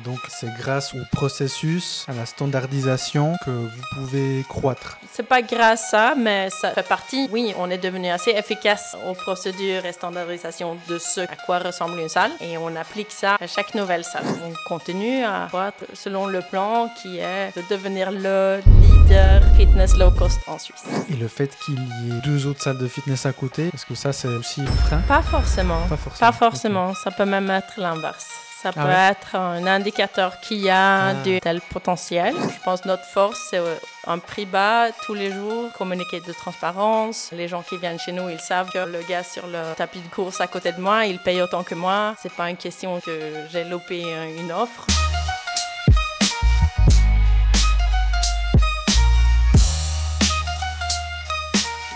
Donc c'est grâce au processus, à la standardisation que vous pouvez croître. C'est pas grâce à ça, mais ça fait partie. Oui, on est devenu assez efficace aux procédures et standardisation de ce à quoi ressemble une salle et on applique ça à chaque nouvelle salle. On continue à croître selon le plan qui est de devenir le leader fitness low cost en Suisse. Et le fait qu'il y ait 2 autres salles de fitness à côté, est-ce que ça c'est aussi un frein? Pas forcément. Pas forcément. Okay. Ça peut même être l'inverse. Ça peut être un indicateur qu'il y a de tel potentiel. Je pense que notre force, c'est un prix bas tous les jours, communiquer de transparence. Les gens qui viennent chez nous, ils savent que le gars sur le tapis de course à côté de moi, il paye autant que moi. C'est pas une question que j'ai loupé une offre.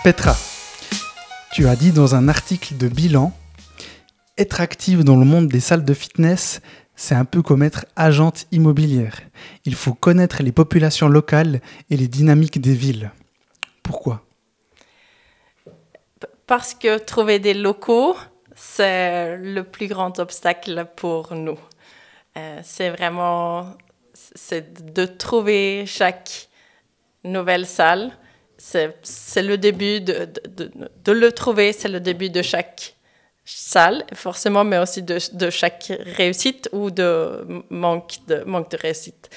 Petra, tu as dit dans un article de Bilan: être active dans le monde des salles de fitness, c'est un peu comme être agente immobilière. Il faut connaître les populations locales et les dynamiques des villes. Pourquoi ? Parce que trouver des locaux, c'est le plus grand obstacle pour nous. C'est de trouver chaque nouvelle salle. C'est le début de le trouver, c'est le début de chaque salle, forcément, mais aussi de chaque réussite ou de manque de réussite.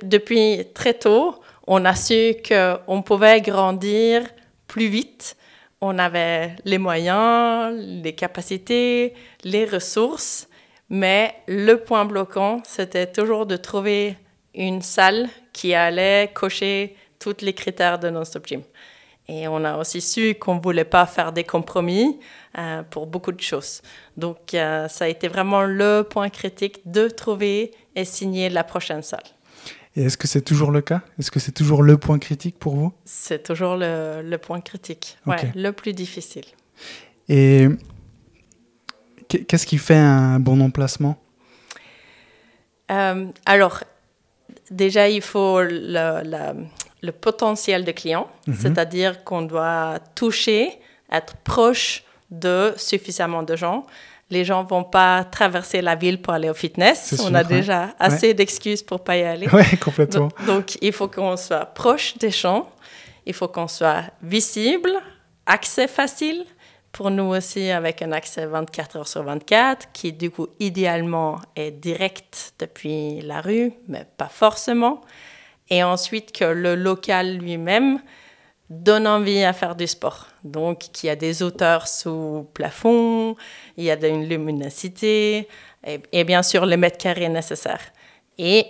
Depuis très tôt, on a su qu'on pouvait grandir plus vite. On avait les moyens, les capacités, les ressources, mais le point bloquant, c'était toujours de trouver une salle qui allait cocher tous les critères de Non-Stop Gym. Et on a aussi su qu'on ne voulait pas faire des compromis pour beaucoup de choses. Donc, ça a été vraiment le point critique de trouver et signer la prochaine salle. Et est-ce que c'est toujours le cas ? Est-ce que c'est toujours le point critique pour vous ? C'est toujours le point critique, okay. Le plus difficile. Et qu'est-ce qui fait un bon emplacement ? Alors, déjà, il faut le potentiel de client, c'est-à-dire qu'on doit toucher, être proche de suffisamment de gens. Les gens ne vont pas traverser la ville pour aller au fitness. On a déjà assez d'excuses pour ne pas y aller. Oui, complètement. Donc, il faut qu'on soit proche des gens. Il faut qu'on soit visible, accès facile. Pour nous aussi, avec un accès 24 heures sur 24, qui, du coup, idéalement, est direct depuis la rue, mais pas forcément. Et ensuite, que le local lui-même donne envie à faire du sport. Donc, qu'il y a des hauteurs sous plafond, il y a une luminosité, et bien sûr, les mètres carrés nécessaires. Et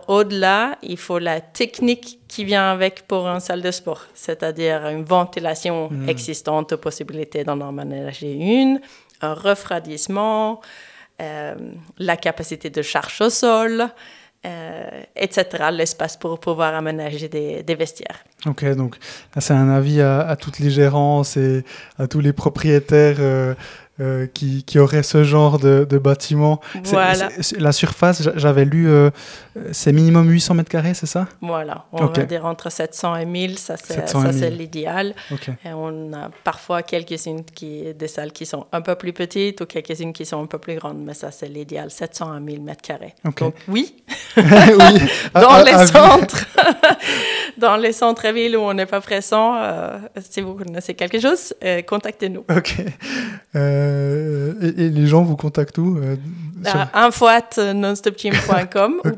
au-delà, il faut la technique qui vient avec pour une salle de sport, c'est-à-dire une ventilation existante, possibilité d'en emménager une, un refroidissement, la capacité de charge au sol, etc., l'espace pour pouvoir aménager des vestiaires. Ok, donc c'est un avis à toutes les gérances et à tous les propriétaires qui auraient ce genre de bâtiment. Voilà. La surface, j'avais lu, c'est minimum 800 mètres carrés, c'est ça ? Voilà, on va dire entre 700 et 1000, ça c'est l'idéal. Okay. Et on a parfois quelques-unes des salles qui sont un peu plus petites ou quelques-unes qui sont un peu plus grandes, mais ça c'est l'idéal, 700 à 1000 mètres carrés. Okay. Donc oui, oui. Dans les centres-villes où on n'est pas présent, si vous connaissez quelque chose, contactez-nous. Ok. Et les gens vous contactent où info@nonstopgym.com ou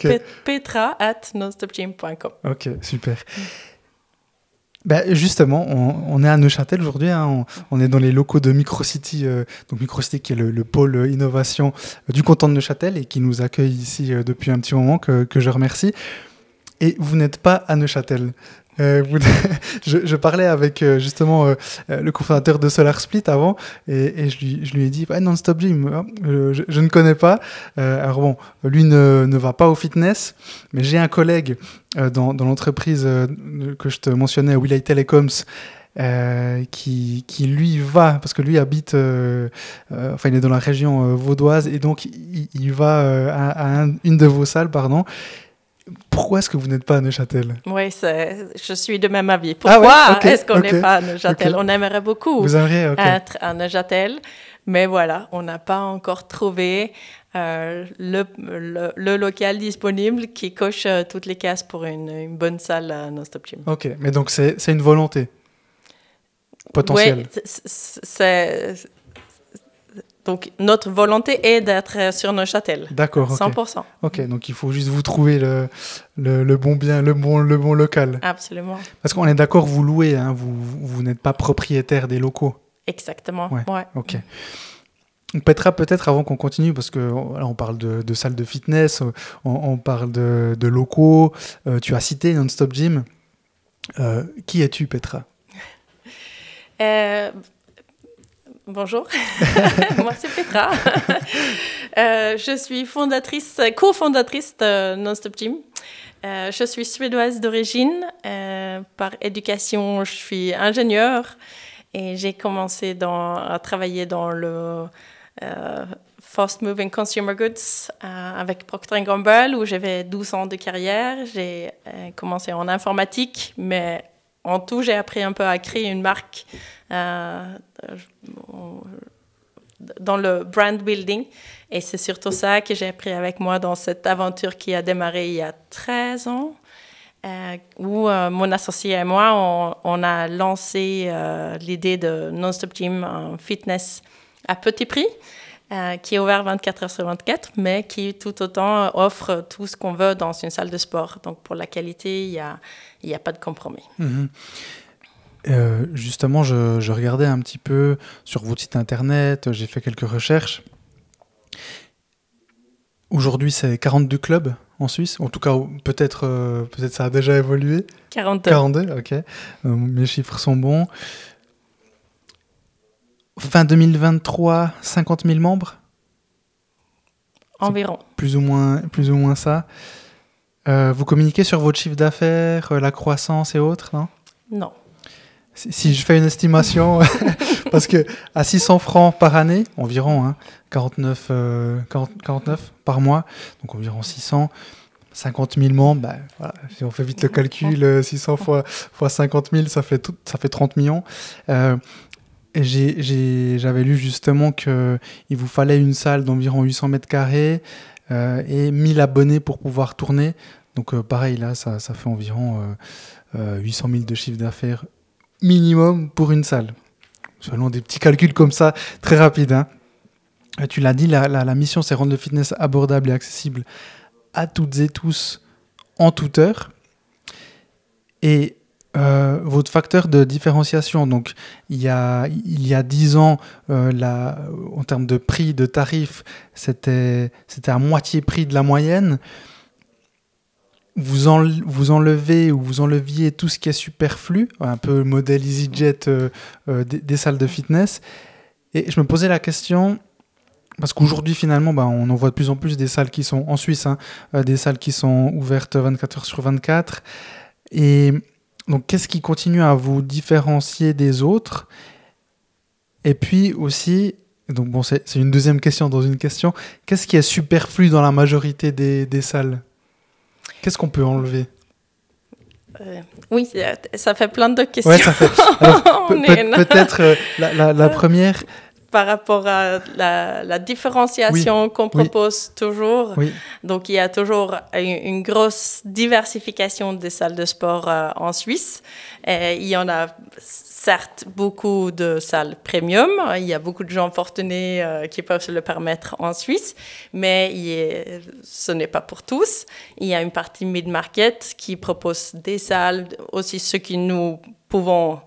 petra@nonstopgym.com. Ok, super. Justement, on est à Neuchâtel aujourd'hui, hein, on est dans les locaux de Microcity, donc Microcity qui est le pôle innovation du canton de Neuchâtel et qui nous accueille ici depuis un petit moment, que je remercie. Et vous n'êtes pas à Neuchâtel. Je parlais avec justement le cofondateur de Solar Split avant et je lui ai dit Non-Stop Gym, je ne connais pas. Alors bon, lui ne va pas au fitness, mais j'ai un collègue dans l'entreprise que je te mentionnais, Wilay Telecoms, qui lui va, parce que lui habite, il est dans la région vaudoise et donc il va à une de vos salles, pardon. Pourquoi est-ce que vous n'êtes pas à Neuchâtel ? Oui, je suis de même avis. Pourquoi est-ce qu'on n'est pas à Neuchâtel ? On aimerait beaucoup être à Neuchâtel, Mais voilà, on n'a pas encore trouvé le local disponible qui coche toutes les cases pour une bonne salle non-stop gym. Ok, mais donc c'est une volonté potentielle. Oui, donc notre volonté est d'être sur Neuchâtel. D'accord, ok. 100%. Ok, donc il faut juste vous trouver le bon bien, le bon local. Absolument. Parce qu'on est d'accord, vous louez, hein, vous n'êtes pas propriétaire des locaux. Exactement. Ouais. Ok. Petra, peut-être avant qu'on continue, parce que là, on parle de salles de fitness, on parle de locaux, tu as cité Non-Stop Gym. Qui es-tu, Petra? Bonjour, moi c'est Petra. Je suis cofondatrice de Non-Stop Gym. Je suis suédoise d'origine. Par éducation, je suis ingénieure et j'ai commencé à travailler dans le Fast Moving Consumer Goods avec Procter & Gamble où j'avais 12 ans de carrière. J'ai commencé en informatique, mais en tout, j'ai appris un peu à créer une marque dans le brand building. Et c'est surtout ça que j'ai appris avec moi dans cette aventure qui a démarré il y a 13 ans, où mon associé et moi, on a lancé l'idée de Non-Stop Gym, un fitness à petit prix, qui est ouvert 24 heures sur 24, mais qui tout autant offre tout ce qu'on veut dans une salle de sport. Donc pour la qualité, il y a pas de compromis. Mmh. Justement, je regardais un petit peu sur votre site internet, j'ai fait quelques recherches. Aujourd'hui, c'est 42 clubs en Suisse. En tout cas, peut-être ça a déjà évolué. 42. 42, ok. Mes chiffres sont bons. Fin 2023, 50 000 membres. Environ. Plus ou moins ça. Vous communiquez sur votre chiffre d'affaires, la croissance et autres, non? Non. Si je fais une estimation, parce que à 600 francs par année, environ, hein, 49 par mois, donc environ 600, 50 000 membres, bah, voilà, si on fait vite le calcul, 600 fois 50 000, ça fait 30 millions. J'avais lu justement qu'il vous fallait une salle d'environ 800 mètres carrés et 1000 abonnés pour pouvoir tourner. Donc pareil, là, ça fait environ 800 000 de chiffre d'affaires minimum pour une salle. Selon des petits calculs comme ça, très rapides. Hein. Tu l'as dit, la mission, c'est rendre le fitness abordable et accessible à toutes et tous, en toute heure. Et votre facteur de différenciation, donc il y a 10 ans, en termes de prix, de tarifs, c'était à moitié prix de la moyenne. Vous enleviez tout ce qui est superflu, un peu le modèle EasyJet des salles de fitness. Et je me posais la question, parce qu'aujourd'hui finalement, on en voit de plus en plus des salles qui sont en Suisse, hein, des salles qui sont ouvertes 24 heures sur 24. Et donc, qu'est-ce qui continue à vous différencier des autres? Et puis aussi, donc bon, c'est une deuxième question dans une question, qu'est-ce qui est superflu dans la majorité des salles? Qu'est-ce qu'on peut enlever? Oui, ça fait plein de questions. Ouais, ça fait. Alors, peut-être la première. Par rapport à la différenciation qu'on propose toujours. Oui. Donc, il y a toujours une grosse diversification des salles de sport en Suisse. Et il y en a certes beaucoup de salles premium. Il y a beaucoup de gens fortunés qui peuvent se le permettre en Suisse, mais ce n'est pas pour tous. Il y a une partie mid-market qui propose des salles, aussi ce que nous pouvons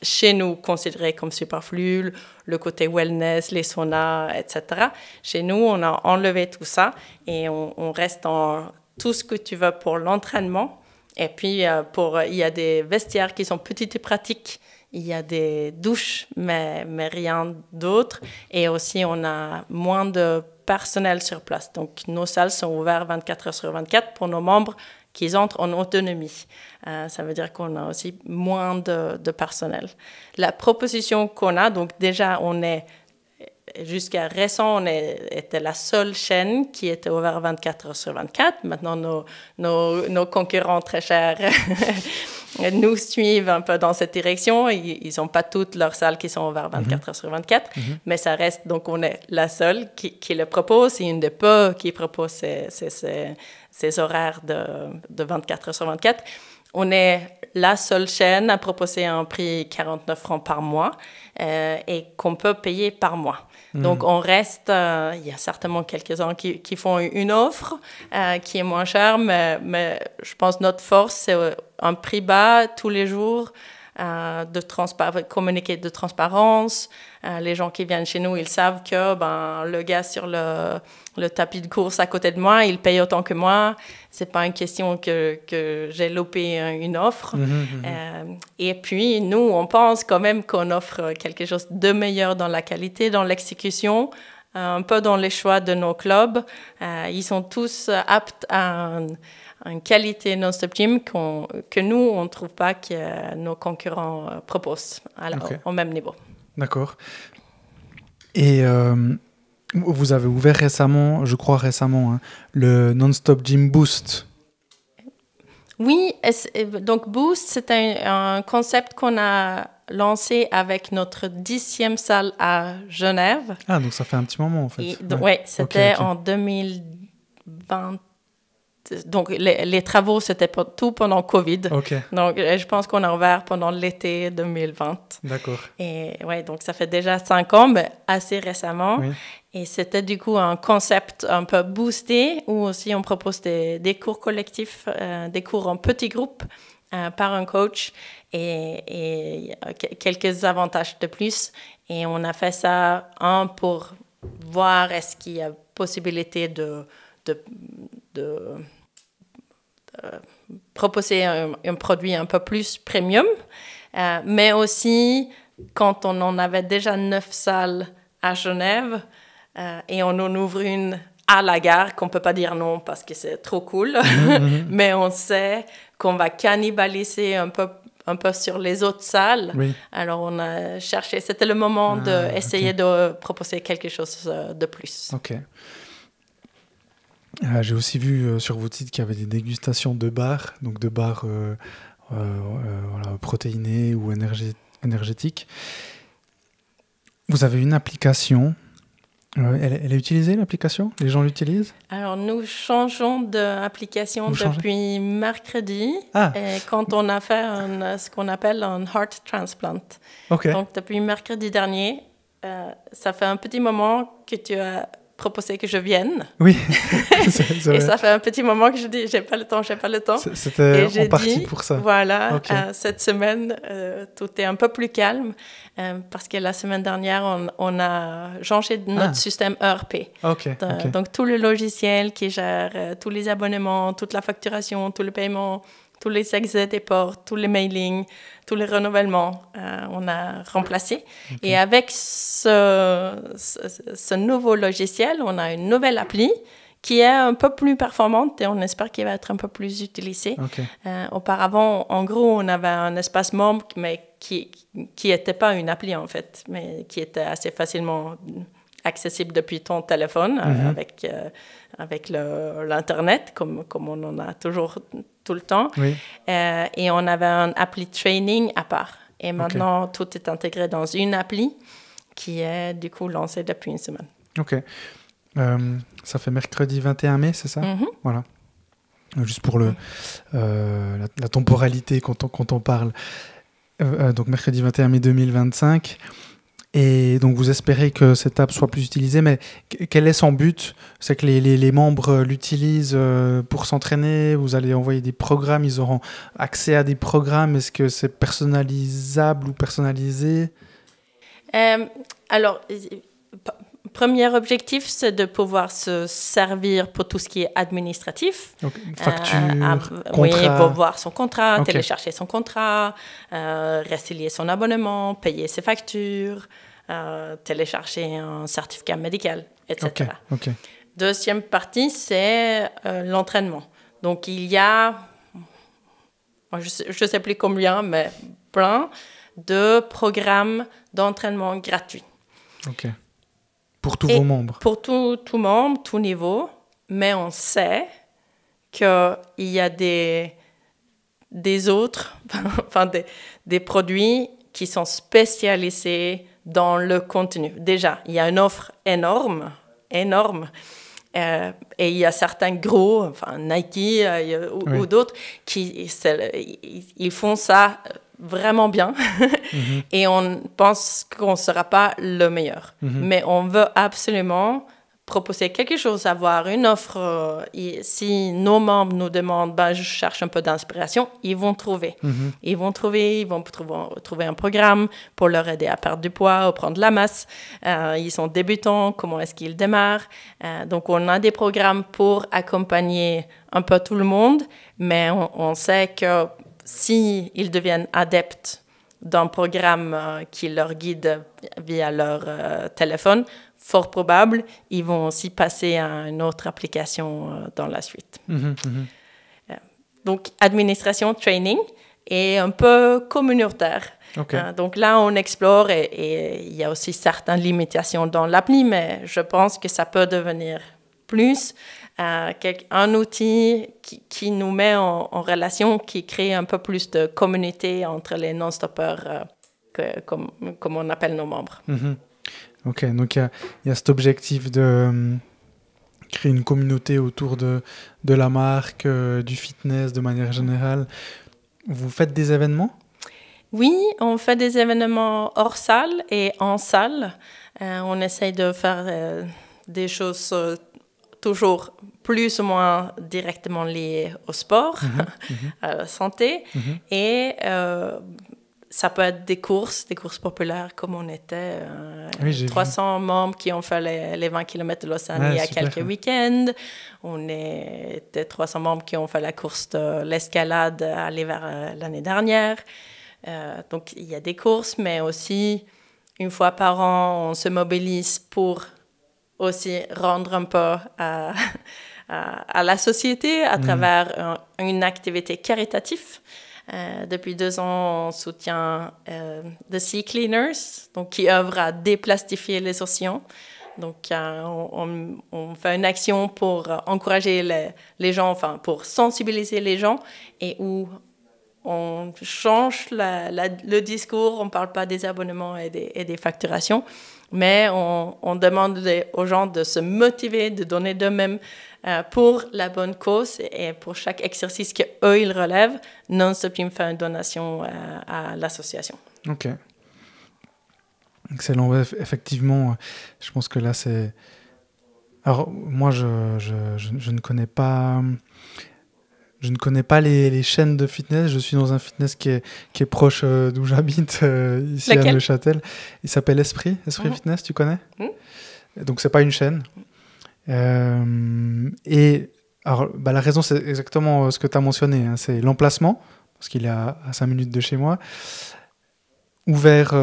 chez nous considérer comme superflu, le côté wellness, les saunas, etc. Chez nous, on a enlevé tout ça et on reste dans tout ce que tu veux pour l'entraînement. Et puis, il y a des vestiaires qui sont petits et pratiques. Il y a des douches, mais rien d'autre. Et aussi, on a moins de personnel sur place. Donc, nos salles sont ouvertes 24 heures sur 24 pour nos membres qui entrent en autonomie. Ça veut dire qu'on a aussi moins de personnel. La proposition qu'on a, donc déjà, jusqu'à récent, on était la seule chaîne qui était ouverte 24 heures sur 24. Maintenant, nos concurrents très chers nous suivent un peu dans cette direction. Ils n'ont pas toutes leurs salles qui sont ouvertes 24 heures sur 24, mais ça reste, donc on est la seule qui le propose. C'est une des peu qui propose ces horaires de 24 heures sur 24. On est la seule chaîne à proposer un prix 49 francs par mois et qu'on peut payer par mois. Donc, on reste... il y a certainement quelques-uns qui font une offre qui est moins chère, mais je pense que notre force, c'est un prix bas tous les jours, communiquer de transparence. Les gens qui viennent chez nous, ils savent que le gars sur le tapis de course à côté de moi, il paye autant que moi. C'est pas une question que j'ai loupé une offre. Et puis, nous, on pense quand même qu'on offre quelque chose de meilleur dans la qualité, dans l'exécution, un peu dans les choix de nos clubs. Ils sont tous aptes à une qualité non-stop gym que nous, on ne trouve pas que nos concurrents proposent au même niveau. D'accord. Et vous avez ouvert récemment, je crois récemment, le Non-Stop Gym Boost. Oui, donc Boost, c'est un concept qu'on a lancé avec notre 10e salle à Genève. Ah, donc ça fait un petit moment en fait. Oui, c'était en 2020. Donc, les travaux, c'était tout pendant Covid. Okay. Donc, je pense qu'on a ouvert pendant l'été 2020. D'accord. Et ouais, donc ça fait déjà 5 ans, mais assez récemment. Oui. Et c'était du coup un concept un peu boosté, où aussi on propose des cours collectifs, des cours en petits groupes par un coach et quelques avantages de plus. Et on a fait ça, pour voir est-ce qu'il y a possibilité de proposer un produit un peu plus premium, mais aussi quand on en avait déjà 9 salles à Genève et on en ouvre une à la gare, qu'on ne peut pas dire non parce que c'est trop cool, mais on sait qu'on va cannibaliser un peu sur les autres salles. Oui. Alors on a cherché, c'était le moment d'essayer de proposer quelque chose de plus. Ok. J'ai aussi vu sur votre site qu'il y avait des dégustations de bars, donc de bars protéinés ou énergétiques. Vous avez une application. Elle est utilisée, l'application ? Les gens l'utilisent ? Alors, nous changeons d'application depuis mercredi, quand on a fait ce qu'on appelle un heart transplant. Okay. Donc, depuis mercredi dernier, ça fait un petit moment que tu as proposé que je vienne. Oui, c'est vrai. Et ça fait un petit moment que je dis, j'ai pas le temps. C'était en partie pour ça. Voilà, okay. Cette semaine, tout est un peu plus calme, parce que la semaine dernière, on a changé notre système ERP. Okay. Donc, tout le logiciel qui gère tous les abonnements, toute la facturation, tout le paiement, tous les accès des ports, tous les mailings, tous les renouvellements, on a remplacé. Okay. Et avec ce nouveau logiciel, on a une nouvelle appli qui est un peu plus performante et on espère qu'elle va être un peu plus utilisée. Okay. Auparavant, en gros, on avait un espace membre, mais qui n'était pas une appli en fait, mais qui était assez facilement accessible depuis ton téléphone, avec l'Internet, comme on en a toujours tout le temps. Oui. Et on avait un appli training à part. Et maintenant, tout est intégré dans une appli qui est du coup lancée depuis une semaine. OK. Ça fait mercredi 21 mai, c'est ça ? Voilà. Juste pour la temporalité quand on parle. Donc, mercredi 21 mai 2025. Et donc, vous espérez que cette app soit plus utilisée, mais quel est son but ? C'est que les membres l'utilisent pour s'entraîner, vous allez envoyer des programmes, ils auront accès à des programmes. Est-ce que c'est personnalisable ou personnalisé ? Alors, premier objectif, c'est de pouvoir se servir pour tout ce qui est administratif. Okay. Facture, contrat. Oui, pour voir son contrat, télécharger son contrat, résilier son abonnement, payer ses factures, télécharger un certificat médical, etc. Okay. Deuxième partie, c'est l'entraînement. Donc, il y a, je ne sais plus combien, mais plein de programmes d'entraînement gratuits. OK. Pour tous vos membres. Pour tout membre, tout niveau. Mais on sait qu'il y a des des autres, enfin des produits qui sont spécialisés dans le contenu. Déjà, il y a une offre énorme. Et il y a certains gros, enfin Nike ou d'autres, ils font ça vraiment bien. Et on pense qu'on ne sera pas le meilleur. Mais on veut absolument proposer quelque chose, avoir une offre. Si nos membres nous demandent, je cherche un peu d'inspiration, ils vont trouver. Ils vont trouver un programme pour leur aider à perdre du poids ou prendre de la masse. Ils sont débutants, comment est-ce qu'ils démarrent. Donc, on a des programmes pour accompagner un peu tout le monde, mais on sait que s'ils deviennent adeptes d'un programme qui leur guide via leur téléphone, fort probable, ils vont aussi passer à une autre application dans la suite. Donc, administration, training et un peu communautaire. Okay. Donc là, on explore et il y a aussi certaines limitations dans l'appli, mais je pense que ça peut devenir plus un outil qui nous met en relation, qui crée un peu plus de communauté entre les non-stoppeurs, comme on appelle nos membres. Ok, donc il y a cet objectif de créer une communauté autour de la marque, du fitness de manière générale. Vous faites des événements ? Oui, on fait des événements hors salle et en salle. On essaye de faire des choses toujours plus ou moins directement liées au sport, à la santé. Et ça peut être des courses populaires comme on était. 300 membres qui ont fait les 20 km de l'Océanie il y a quelques week-ends. On était 300 membres qui ont fait la course de l'escalade à l'hiver l'année dernière. Donc, il y a des courses, mais aussi, une fois par an, on se mobilise pour aussi rendre un peu à la société à travers une activité caritative. Depuis 2 ans, on soutient The Sea Cleaners, donc qui œuvre à déplastifier les océans. Donc, on fait une action pour encourager les gens, enfin, pour sensibiliser les gens et où on change le discours, on ne parle pas des abonnements et des facturations, mais on demande aux gens de se motiver, de donner d'eux-mêmes pour la bonne cause et pour chaque exercice qu'eux, ils relèvent, Non-Stop Gym fait une donation à l'association. Ok. Excellent. Ouais, effectivement, je pense que là, c'est... Alors, moi, je ne connais pas... Je ne connais pas les chaînes de fitness. Je suis dans un fitness qui est proche d'où j'habite, ici à Neuchâtel. Il s'appelle Esprit Fitness, tu connais ? Donc, ce n'est pas une chaîne. Et alors, la raison, c'est exactement ce que tu as mentionné. Hein, c'est l'emplacement, parce qu'il est à 5 minutes de chez moi. Ouvert...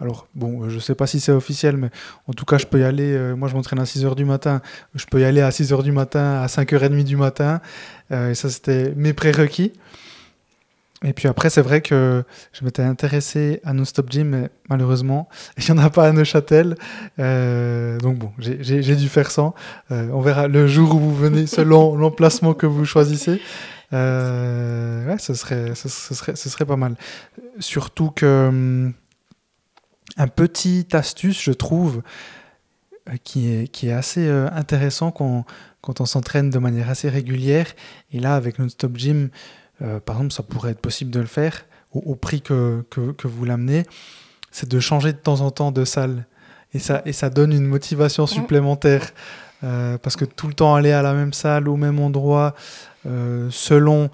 alors, bon, je ne sais pas si c'est officiel, mais en tout cas, je peux y aller. Moi, je m'entraîne à 6h du matin. Je peux y aller à 6h du matin, à 5h30 du matin. Et ça, c'était mes prérequis. Et puis après, c'est vrai que je m'étais intéressé à Non-Stop Gym, mais malheureusement, il n'y en a pas à Neuchâtel. Donc bon, j'ai dû faire sans. On verra le jour où vous venez, selon l'emplacement que vous choisissez. Ouais, ce serait pas mal. Surtout que... un petit astuce, je trouve, qui est assez intéressant quand on s'entraîne de manière assez régulière. Et là, avec Non-Stop Gym, par exemple, ça pourrait être possible de le faire au prix que vous l'amenez. C'est de changer de temps en temps de salle. Et ça donne une motivation supplémentaire. Parce que tout le temps aller à la même salle, au même endroit, selon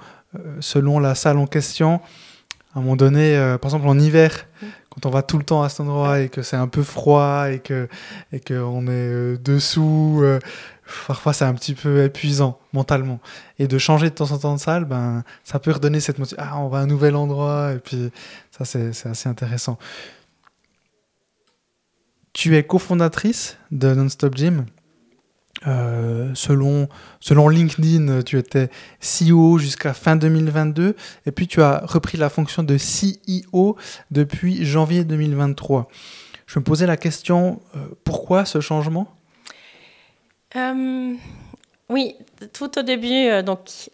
la salle en question, à un moment donné, par exemple en hiver, quand on va tout le temps à cet endroit et que c'est un peu froid et qu'on est dessous, parfois c'est un petit peu épuisant mentalement. Et de changer de temps en temps de salle, ça peut redonner cette motivation. Ah, on va à un nouvel endroit, et puis ça c'est assez intéressant. Tu es cofondatrice de Non-Stop Gym. Selon LinkedIn, tu étais CEO jusqu'à fin 2022 et puis tu as repris la fonction de CEO depuis janvier 2023. Je me posais la question, pourquoi ce changement ? Oui, tout au début,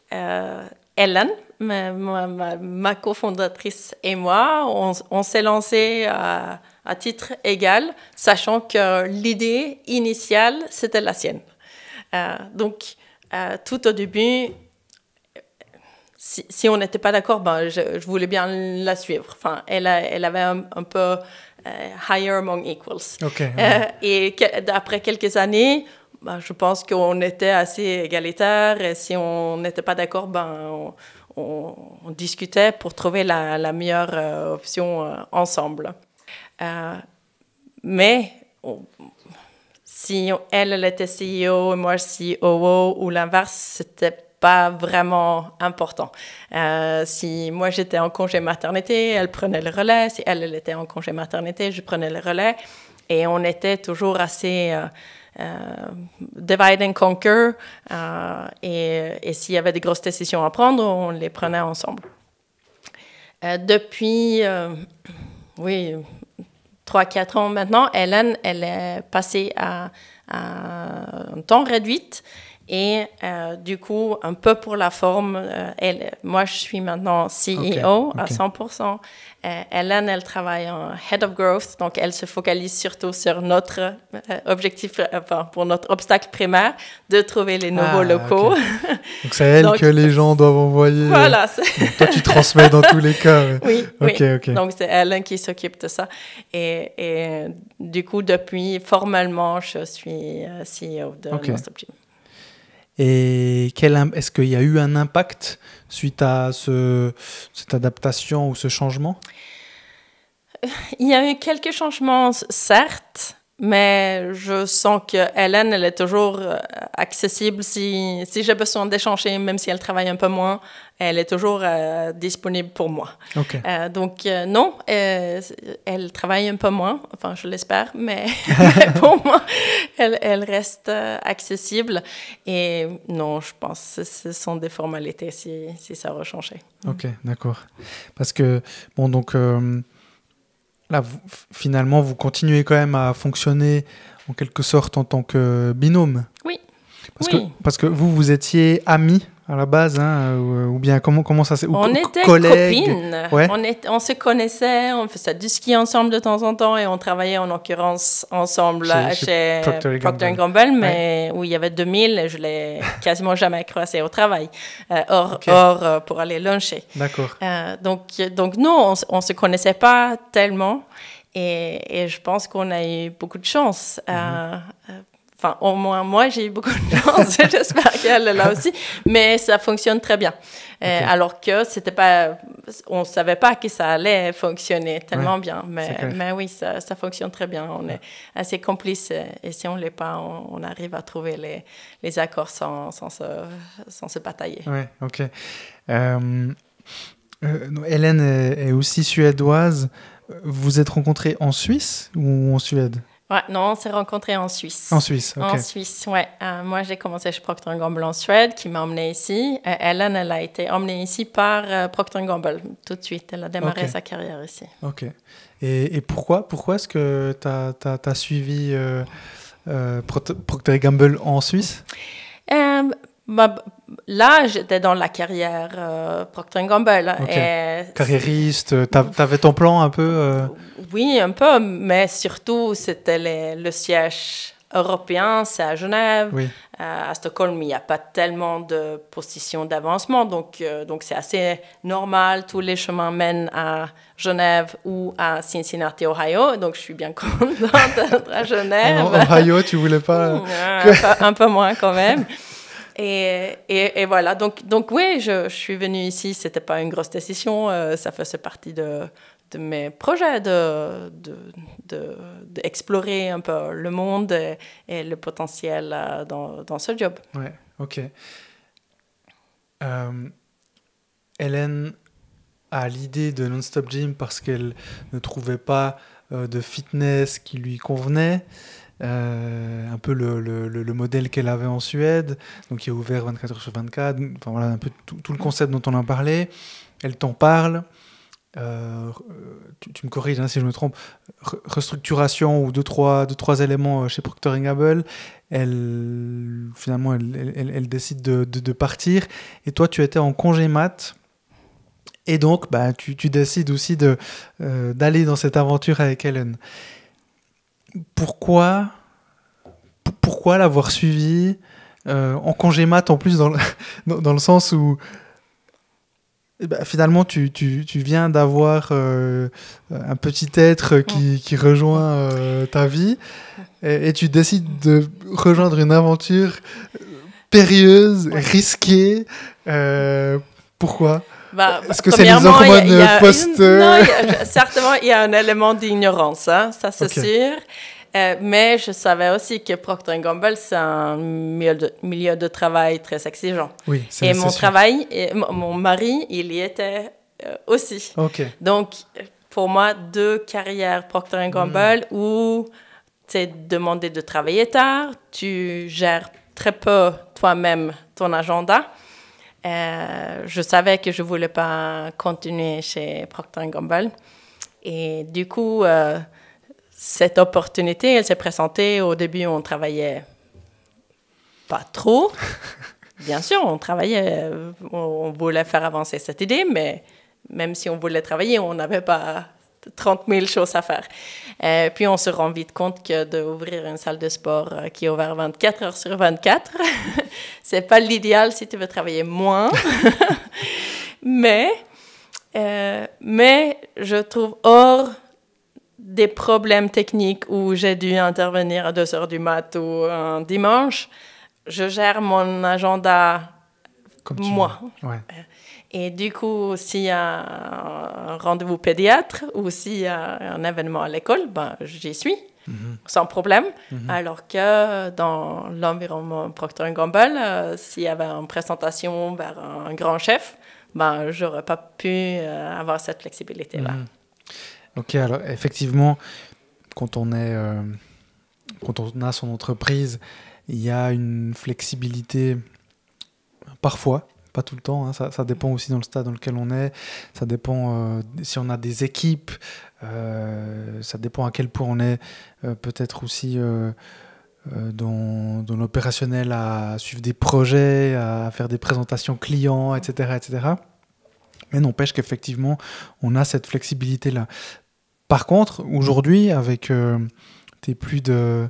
Ellen, ma cofondatrice et moi, on s'est lancé à titre égal, sachant que l'idée initiale, c'était la sienne. Donc, tout au début, si on n'était pas d'accord, je voulais bien la suivre. Enfin, elle avait un peu higher among equals. Okay. Et après quelques années, je pense qu'on était assez égalitaires. Et si on n'était pas d'accord, on discutait pour trouver la meilleure option ensemble. Mais si elle était CEO et moi COO ou l'inverse, c'était pas vraiment important. Si moi j'étais en congé maternité, elle prenait le relais. Si elle était en congé maternité, je prenais le relais. Et on était toujours assez divide and conquer. Et s'il y avait des grosses décisions à prendre, on les prenait ensemble. Depuis, 3-4 ans maintenant, Hélène, elle est passée à un temps réduit. Et du coup, un peu pour la forme, moi, je suis maintenant CEO à 100%. Hélène, elle travaille en Head of Growth, donc elle se focalise surtout sur notre objectif, pour notre obstacle primaire, de trouver les nouveaux locaux. Okay. Donc c'est elle que les gens doivent envoyer. Voilà. Donc toi, tu transmets dans tous les cas. Oui. Donc c'est Hélène qui s'occupe de ça. Et du coup, depuis, formellement, je suis CEO de NonStop Gym. Et est-ce qu'il y a eu un impact suite à cette adaptation ou ce changement? Il y a eu quelques changements, certes, mais je sens que Hélène, elle est toujours accessible si j'ai besoin d'échanger, même si elle travaille un peu moins, elle est toujours disponible pour moi. Okay. Donc non, elle travaille un peu moins, enfin je l'espère, mais pour moi, elle reste accessible. Et non, je pense que ce sont des formalités si ça va changer. Ok, d'accord. Parce que, bon, donc... là, finalement, vous continuez quand même à fonctionner en quelque sorte en tant que binôme. Oui. Parce que vous étiez amis à la base, hein, ou bien comment ça s'est... On était collègues. copines. Ouais. On se connaissait, on faisait du ski ensemble de temps en temps et on travaillait en l'occurrence ensemble chez Procter & Gamble, mais où il y avait 2000 et je ne l'ai quasiment jamais croisé au travail, hors pour aller luncher. D'accord. Donc nous, on ne se connaissait pas tellement et je pense qu'on a eu beaucoup de chance. Enfin, au moins, moi, j'ai eu beaucoup de chance. J'espère qu'elle est là aussi. Mais ça fonctionne très bien. Alors que c'était pas... On ne savait pas que ça allait fonctionner tellement bien. Mais oui, ça fonctionne très bien. On est assez complices. Et si on ne l'est pas, on arrive à trouver les accords sans se batailler. Oui, ok. Hélène est aussi suédoise. Vous vous êtes rencontrés en Suisse ou en Suède? Ouais, non, on s'est rencontrés en Suisse. En Suisse, ok. En Suisse, ouais. Moi, j'ai commencé chez Procter & Gamble en Suède, qui m'a emmenée ici. Hélène, elle a été emmenée ici par Procter & Gamble, tout de suite. Elle a démarré sa carrière ici. Ok. Et pourquoi est-ce que tu as suivi Procter & Gamble en Suisse? Là, j'étais dans la carrière Procter & Gamble. Okay. Carriériste, t'avais ton plan un peu Oui, un peu, mais surtout, c'était le siège européen, c'est à Genève. Oui. À Stockholm, il n'y a pas tellement de positions d'avancement, donc c'est assez normal. Tous les chemins mènent à Genève ou à Cincinnati, Ohio. Donc, je suis bien contente d'être à Genève. En Ohio, tu voulais pas un peu moins quand même. Et voilà, donc oui, je suis venue ici, c'était pas une grosse décision, ça faisait partie de mes projets d'explorer un peu le monde et le potentiel dans ce job. Ouais, ok. Hélène a l'idée de NonStop Gym parce qu'elle ne trouvait pas de fitness qui lui convenait. Un peu le modèle qu'elle avait en Suède, donc qui est ouvert 24 heures sur 24, enfin voilà un peu tout le concept dont on a parlé. Elle t'en parle, tu me corriges si je me trompe, restructuration ou deux trois éléments chez Procter & Gamble. Elle décide de partir, et toi tu étais en congé mat Et donc, bah, tu décides aussi d'aller dans cette aventure avec Hélène. Pourquoi l'avoir suivi en congé mat en plus dans le sens où bah, finalement tu viens d'avoir un petit être qui rejoint ta vie et tu décides de rejoindre une aventure périlleuse, risquée. Pourquoi? Est-ce que c'est les hormones post... Non, certainement, il y a un élément d'ignorance, hein, ça c'est sûr. Mais je savais aussi que Procter & Gamble, c'est un milieu de travail très exigeant. Oui, et mon travail, mon mari, il y était aussi. Okay. Donc, pour moi, 2 carrières Procter & Gamble où tu es demandé de travailler tard, tu gères très peu toi-même ton agenda. Je savais que je ne voulais pas continuer chez Procter & Gamble. Et du coup... cette opportunité, elle s'est présentée. Au début, on travaillait pas trop. Bien sûr, on travaillait, on voulait faire avancer cette idée, mais même si on voulait travailler, on n'avait pas 30 000 choses à faire. Puis, on se rend vite compte que d'ouvrir une salle de sport qui est ouverte 24 heures sur 24, c'est pas l'idéal si tu veux travailler moins. mais je trouve hors des problèmes techniques où j'ai dû intervenir à 2 heures du mat ou un dimanche, je gère mon agenda moi. Ouais. Et du coup, s'il y a un rendez-vous pédiatre ou s'il y a un événement à l'école, ben, j'y suis, sans problème. Alors que dans l'environnement Procter & Gamble, s'il y avait une présentation vers un grand chef, ben, je n'aurais pas pu avoir cette flexibilité-là. Ok, alors effectivement, quand on a son entreprise, il y a une flexibilité parfois, pas tout le temps, hein, ça dépend aussi dans le stade dans lequel on est, ça dépend si on a des équipes, ça dépend à quel point on est peut-être aussi dans l'opérationnel à suivre des projets, à faire des présentations clients, etc. etc. Mais n'empêche qu'effectivement, on a cette flexibilité-là. Par contre, aujourd'hui, avec tes plus de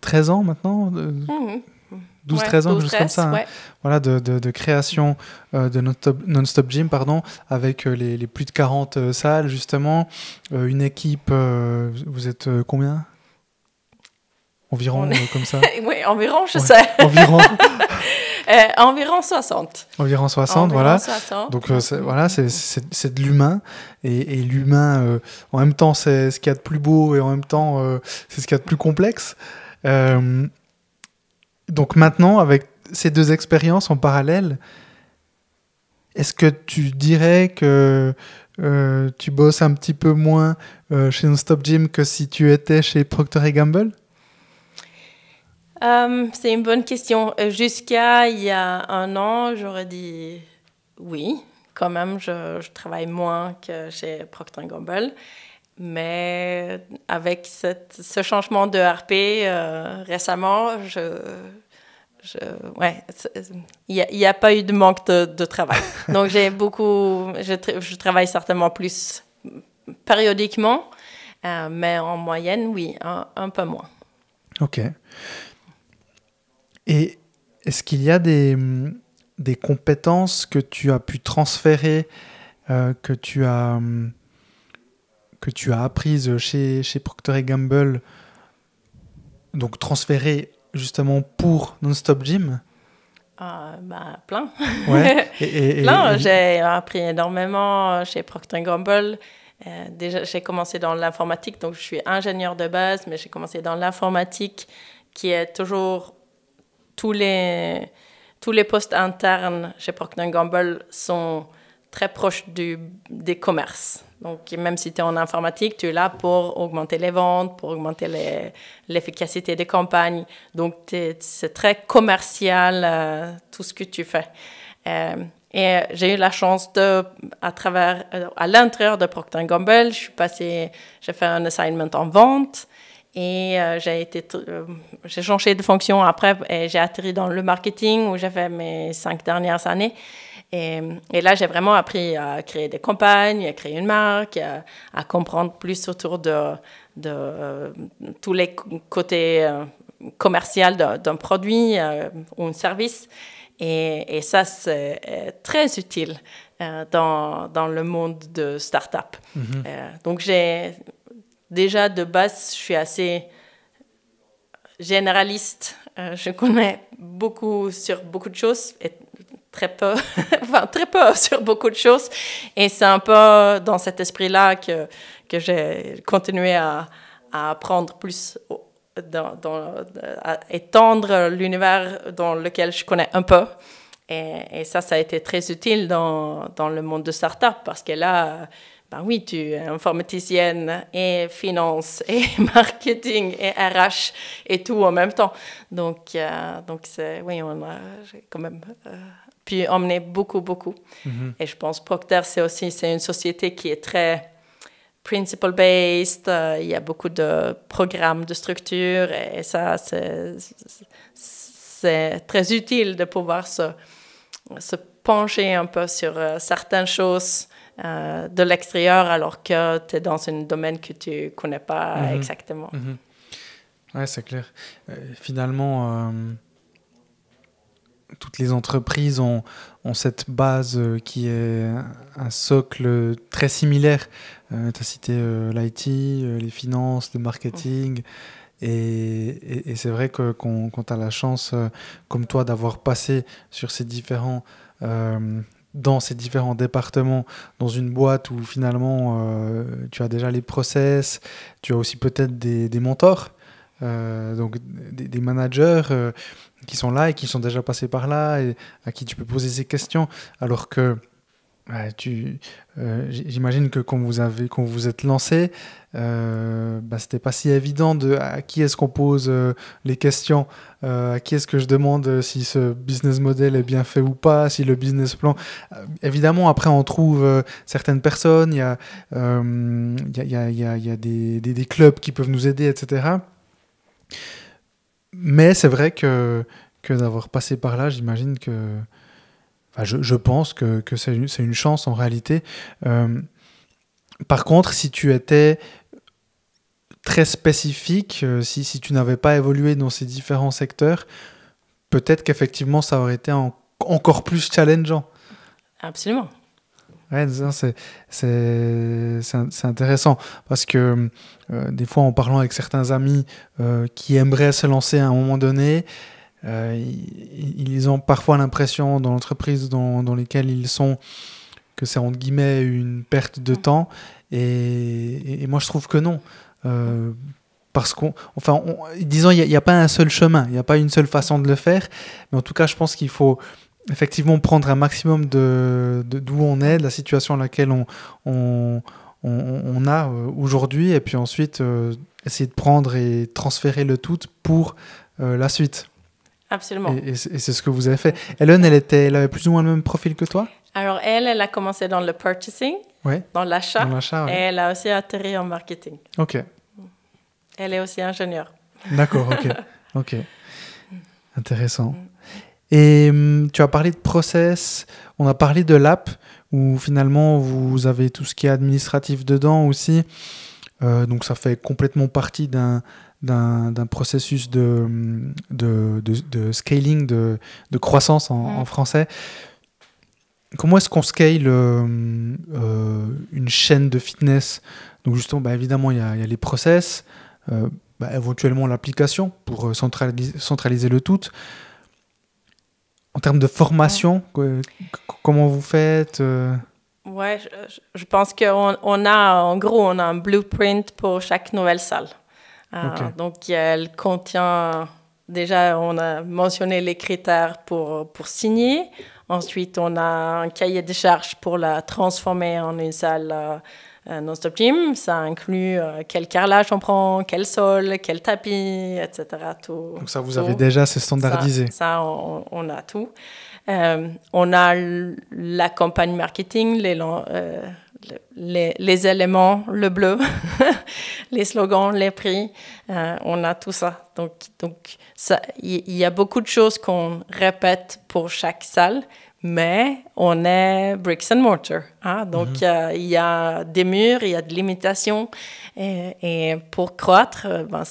13 ans maintenant, 12-13 ans, quelque chose comme ça, hein, voilà, de création de Non-Stop Gym, avec les plus de 40 salles, justement, une équipe, vous êtes combien ? Environ, comme ça. Oui, environ, je sais. Environ. Environ 60. Environ 60, voilà. 60. Donc, c'est de l'humain. Et l'humain, en même temps, c'est ce qu'il y a de plus beau et en même temps, c'est ce qu'il y a de plus complexe. Donc, maintenant, avec ces 2 expériences en parallèle, est-ce que tu dirais que tu bosses un petit peu moins chez Non-Stop Gym que si tu étais chez Procter & Gamble ? C'est une bonne question. Jusqu'à il y a 1 an, j'aurais dit oui. Quand même, je travaille moins que chez Procter & Gamble. Mais avec ce changement de RP récemment, il n'y a pas eu de manque de travail. Donc, je travaille certainement plus périodiquement, mais en moyenne, oui, un peu moins. Ok. Et est-ce qu'il y a des compétences que tu as pu transférer, que tu as apprises chez Procter & Gamble, donc transférées justement pour Non-Stop Gym ? Plein. Ouais. Plein. J'ai appris énormément chez Procter & Gamble. Déjà, j'ai commencé dans l'informatique, donc je suis ingénieure de base, mais j'ai commencé dans l'informatique qui est toujours... Tous les postes internes chez Procter & Gamble sont très proches des commerces. Donc, même si tu es en informatique, tu es là pour augmenter les ventes, pour augmenter l'efficacité des campagnes. Donc, c'est très commercial, tout ce que tu fais. Et j'ai eu la chance à l'intérieur de Procter & Gamble, j'ai fait un assignment en vente. Et j'ai changé de fonction après et j'ai atterri dans le marketing où j'ai fait mes 5 dernières années. Et là, j'ai vraiment appris à créer des campagnes, à créer une marque, à comprendre plus autour de tous les côtés commerciaux d'un produit ou un service. Et ça, c'est très utile dans le monde de start-up. Donc, déjà, de base, je suis assez généraliste. Je connais beaucoup sur beaucoup de choses et très peu sur beaucoup de choses. Et c'est un peu dans cet esprit-là que j'ai continué à apprendre plus, à étendre l'univers dans lequel je connais un peu. Et ça a été très utile dans le monde de start-up parce que là, ben oui, tu es informaticienne et finance et marketing et RH et tout en même temps. Donc oui, j'ai quand même pu emmener beaucoup. Et je pense Procter, c'est une société qui est très principle-based. Il y a beaucoup de programmes, de structures et ça, c'est très utile de pouvoir se pencher un peu sur certaines choses de l'extérieur alors que tu es dans un domaine que tu ne connais pas exactement. Ouais, c'est clair. Finalement, toutes les entreprises ont cette base qui est un socle très similaire. Tu as cité l'IT, les finances, le marketing. Et c'est vrai que quand tu as la chance, comme toi, d'avoir passé sur dans ces différents départements, dans une boîte où finalement tu as déjà les process, tu as aussi peut-être des mentors, donc des managers qui sont là et qui sont déjà passés par là et à qui tu peux poser ces questions, alors que j'imagine que quand vous vous êtes lancé, c'était pas si évident à qui est-ce qu'on pose les questions, à qui est-ce que je demande si ce business model est bien fait ou pas, si le business plan. Évidemment, après on trouve certaines personnes, il y a des clubs qui peuvent nous aider, etc. Mais c'est vrai que d'avoir passé par là, j'imagine que je pense que c'est une chance en réalité. Par contre, si tu étais très spécifique, si tu n'avais pas évolué dans ces différents secteurs, peut-être qu'effectivement ça aurait été encore plus challengeant. Absolument. Ouais, c'est intéressant parce que des fois en parlant avec certains amis qui aimeraient se lancer à un moment donné, ils ont parfois l'impression dans l'entreprise dans lesquelles ils sont que c'est entre guillemets une perte de temps et moi je trouve que non, parce disons il n'y a pas un seul chemin, il n'y a pas une seule façon de le faire, mais en tout cas je pense qu'il faut effectivement prendre un maximum d'où on est, de la situation à laquelle on a aujourd'hui, et puis ensuite essayer de prendre et transférer le tout pour la suite. Absolument. Et c'est ce que vous avez fait. Hélène, elle avait plus ou moins le même profil que toi? Alors, elle a commencé dans le purchasing, dans l'achat, ouais. Et elle a aussi atterri en marketing. Ok. Elle est aussi ingénieure. D'accord, ok. Intéressant. Et tu as parlé de process, on a parlé de l'app, où finalement vous avez tout ce qui est administratif dedans aussi. Donc ça fait complètement partie d'un processus de scaling, de croissance en français. Comment est-ce qu'on scale une chaîne de fitness? Donc justement, évidemment, il y a les process, éventuellement l'application pour centraliser le tout. En termes de formation, comment vous faites Ouais, je pense qu'on a, en gros, on a un blueprint pour chaque nouvelle salle. Donc, elle contient, déjà, on a mentionné les critères pour signer. Ensuite, on a un cahier de charges pour la transformer en une salle non-stop gym. Ça inclut quel carrelage on prend, quel sol, quel tapis, etc. Tout, donc ça, vous avez déjà, c'est standardisé. Ça on a tout. On a la campagne marketing, les éléments, le bleu, les slogans, les prix, on a tout ça. Donc il y a beaucoup de choses qu'on répète pour chaque salle, mais on est bricks and mortar. Hein? Donc, il y a des murs, il y a de limitations. Et pour croître,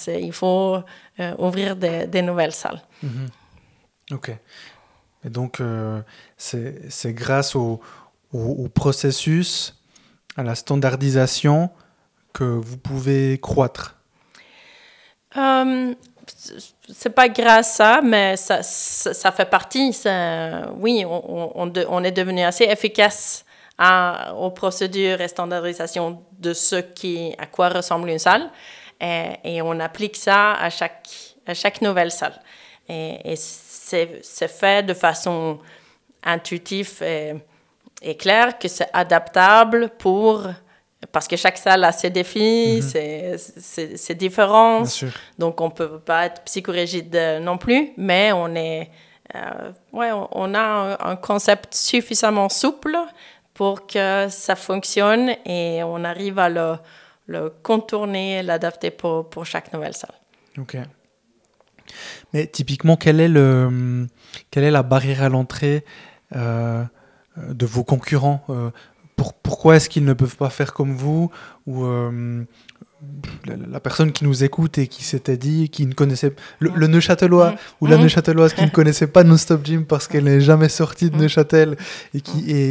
il faut ouvrir des nouvelles salles. OK. Et donc, c'est grâce au processus, à la standardisation, que vous pouvez croître. C'est pas grâce à ça, mais ça fait partie. Oui, on est devenu assez efficace aux procédures et standardisation de à quoi ressemble une salle, et on applique ça à chaque nouvelle salle. Et c'est fait de façon intuitive et claire, que c'est adaptable parce que chaque salle a ses défis, ses différences. Donc, on ne peut pas être psychorigide non plus, mais on a un concept suffisamment souple pour que ça fonctionne, et on arrive à le contourner, l'adapter pour chaque nouvelle salle. OK. Mais typiquement, quelle est la barrière à l'entrée de vos concurrents? Pourquoi est-ce qu'ils ne peuvent pas faire comme vous? Ou la personne qui nous écoute et qui s'était dit, qui ne connaissait le Neuchâtelois ou la Neuchâteloise qui ne connaissait pas Non-Stop Gym parce qu'elle n'est jamais sortie de Neuchâtel et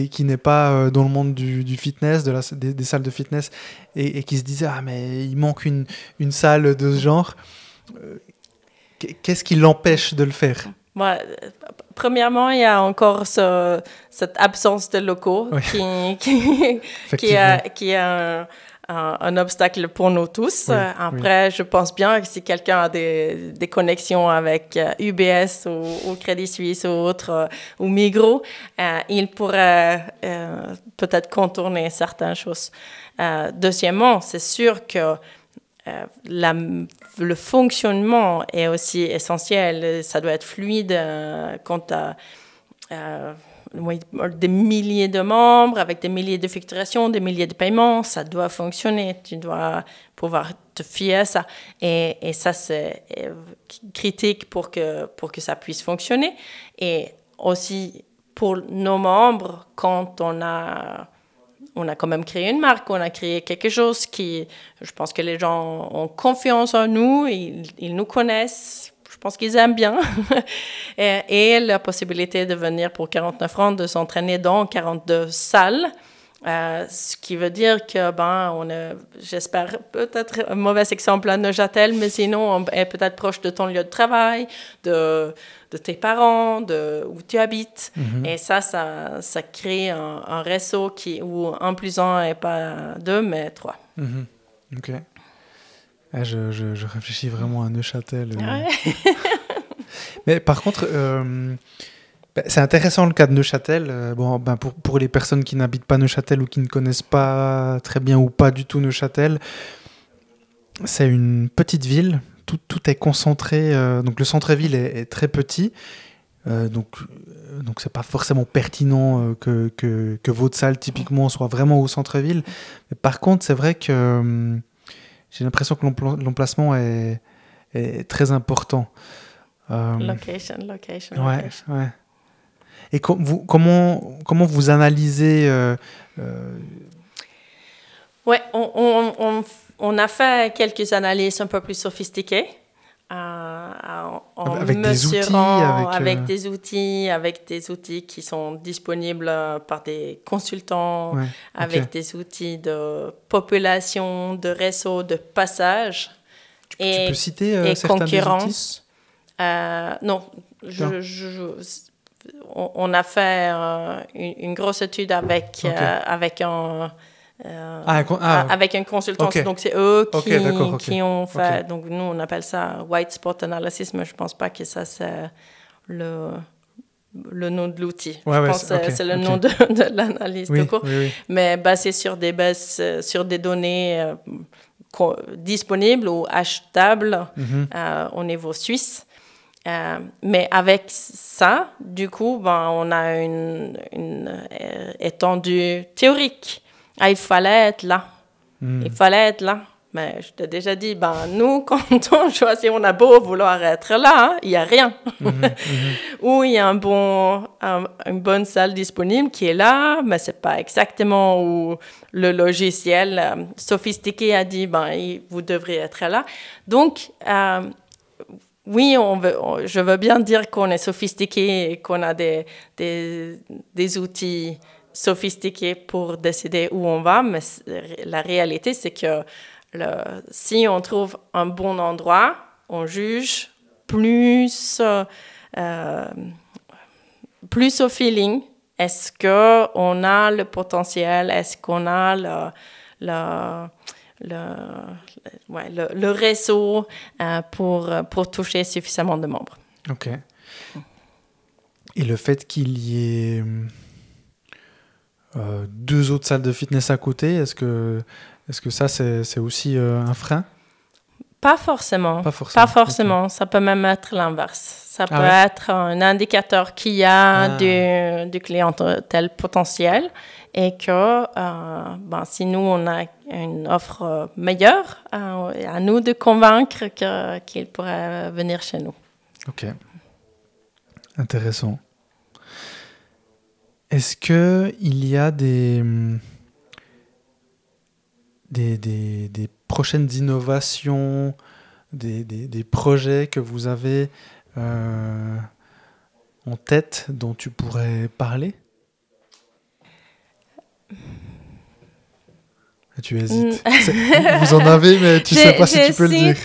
qui n'est pas dans le monde du fitness, des salles de fitness, et qui se disait mais il manque une salle de ce genre. Qu'est-ce qui l'empêche de le faire? Premièrement, il y a encore cette absence de locaux qui est un obstacle pour nous tous. Après, je pense bien que si quelqu'un a des connexions avec UBS ou Crédit Suisse ou autre, ou Migros, il pourrait peut-être contourner certaines choses. Deuxièmement, c'est sûr que le fonctionnement est aussi essentiel. Ça doit être fluide quand tu as des milliers de membres avec des milliers de facturations, des milliers de paiements. Ça doit fonctionner. Tu dois pouvoir te fier à ça. Et ça, c'est critique pour que ça puisse fonctionner. Et aussi pour nos membres, quand on a quand même créé une marque, on a créé quelque chose je pense que les gens ont confiance en nous, ils nous connaissent, je pense qu'ils aiment bien. et la possibilité de venir pour 49 francs, de s'entraîner dans 42 salles, ce qui veut dire que, j'espère peut-être un mauvais exemple à Neuchâtel, mais sinon on est peut-être proche de ton lieu de travail, de tes parents, où tu habites. Et ça crée un réseau où 1 + 1 n'est pas 2, mais 3. OK. Je réfléchis vraiment à Neuchâtel. Mais par contre, c'est intéressant le cas de Neuchâtel. Pour les personnes qui n'habitent pas Neuchâtel ou qui ne connaissent pas très bien ou pas du tout Neuchâtel, c'est une petite ville. Tout est concentré. Donc le centre-ville est très petit. Donc c'est pas forcément pertinent que votre salle typiquement soit vraiment au centre-ville. Mais par contre, c'est vrai que j'ai l'impression que l'emplacement est très important. Location. Ouais. Et comment vous analysez on a fait quelques analyses un peu plus sophistiquées en avec mesurant des outils qui sont disponibles par des consultants, des outils de population, de réseau, de passage. Tu peux citer certains des outils? Non. On a fait une grosse étude avec un consultant. Donc, c'est eux qui ont fait... Donc, nous, on appelle ça White Spot Analysis, mais je ne pense pas que ça, c'est le nom de l'outil. Je pense que c'est le nom de l'analyse de cours. Mais basé sur des données disponibles ou achetables au niveau suisse. Mais avec ça, du coup, on a une étendue théorique. Il fallait être là. Il fallait être là. Mais je t'ai déjà dit, nous, quand on choisit, on a beau vouloir être là, il n'y a rien. Ou il y a une bonne salle disponible qui est là, mais ce n'est pas exactement où le logiciel sophistiqué a dit, vous devriez être là. Donc, oui, je veux bien dire qu'on est sophistiqué et qu'on a des outils sophistiqués pour décider où on va, mais la réalité, c'est que si on trouve un bon endroit, on juge plus au feeling. Est-ce qu'on a le potentiel? Est-ce qu'on a le réseau pour toucher suffisamment de membres? Ok. Et le fait qu'il y ait 2 autres salles de fitness à côté, est-ce que ça, c'est aussi un frein? Pas forcément. Okay. Ça peut même être l'inverse. Ça peut être un indicateur qu'il y a du clientèle potentiel et que si nous, on a une offre meilleure, à nous de convaincre qu'il pourrait venir chez nous. Ok. Intéressant. Est-ce qu'il y a des prochaines innovations, des projets que vous avez en tête dont tu pourrais parler? Tu hésites. Vous en avez, mais tu ne sais pas si tu peux le dire.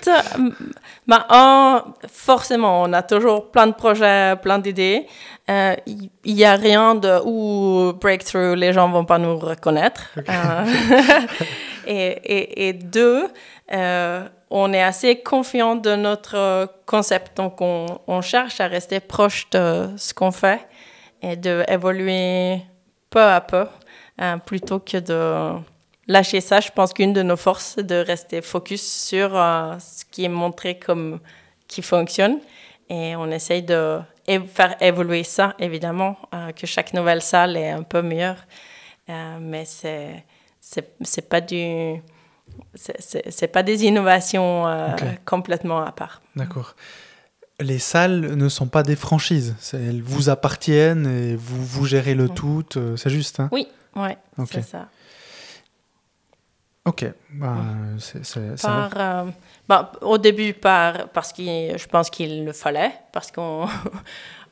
Forcément, on a toujours plein de projets, plein d'idées. Il n'y a rien où breakthrough, les gens ne vont pas nous reconnaître. Okay. Et 2, on est assez confiant de notre concept. Donc, on cherche à rester proche de ce qu'on fait et d'évoluer peu à peu plutôt que de lâcher ça. Je pense qu'une de nos forces, c'est de rester focus sur ce qui est montré comme qui fonctionne. Et on essaye de faire évoluer ça, évidemment, que chaque nouvelle salle est un peu meilleure. Mais c'est pas des innovations complètement à part. D'accord. Les salles ne sont pas des franchises. Elles vous appartiennent et vous gérez le tout. C'est juste, hein? Oui, okay. C'est ça. Ok. Au début, parce que je pense qu'il le fallait, parce qu'on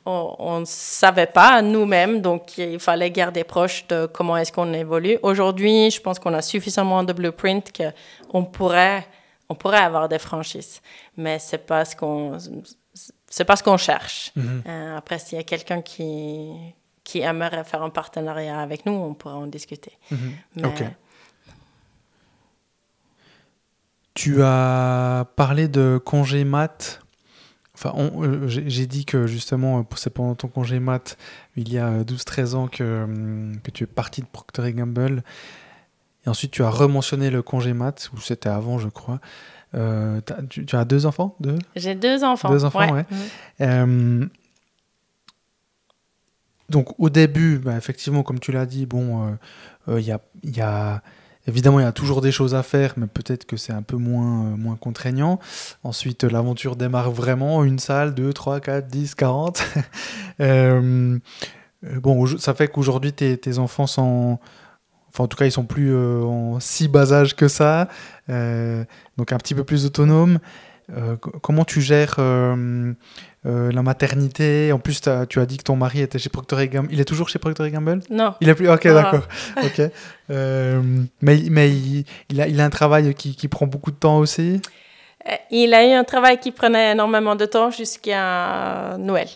on ne savait pas nous-mêmes, donc il fallait garder proche de comment est-ce qu'on évolue. Aujourd'hui, je pense qu'on a suffisamment de blueprint qu'on pourrait avoir des franchises, mais c'est pas ce qu'on cherche. Mm-hmm. Après, s'il y a quelqu'un qui aimerait faire un partenariat avec nous, on pourra en discuter. Mm-hmm. Mais... Ok. Tu as parlé de congé mat. Enfin, j'ai dit que justement, c'est pendant ton congé mat, il y a 12-13 ans que tu es parti de Procter & Gamble. Et ensuite, tu as rementionné le congé mat, ou c'était avant, je crois. Tu as 2 enfants? J'ai 2 enfants. 2 enfants, ouais. Mmh. Donc, au début, effectivement, comme tu l'as dit, il y a évidemment, il y a toujours des choses à faire, mais peut-être que c'est un peu moins contraignant. Ensuite, l'aventure démarre vraiment. 1 salle, 2, 3, 4, 10, 40. Ça fait qu'aujourd'hui, tes enfants sont... Enfin, en tout cas, ils sont plus en si bas âge que ça. Donc, un petit peu plus autonomes. Comment tu gères la maternité? En plus, tu as dit que ton mari était chez Procter & Gamble. Il est toujours chez Procter & Gamble? Non. Il est plus. Ok, d'accord. Ok. Mais il a un travail qui prend beaucoup de temps aussi. Il a eu un travail qui prenait énormément de temps jusqu'à Noël.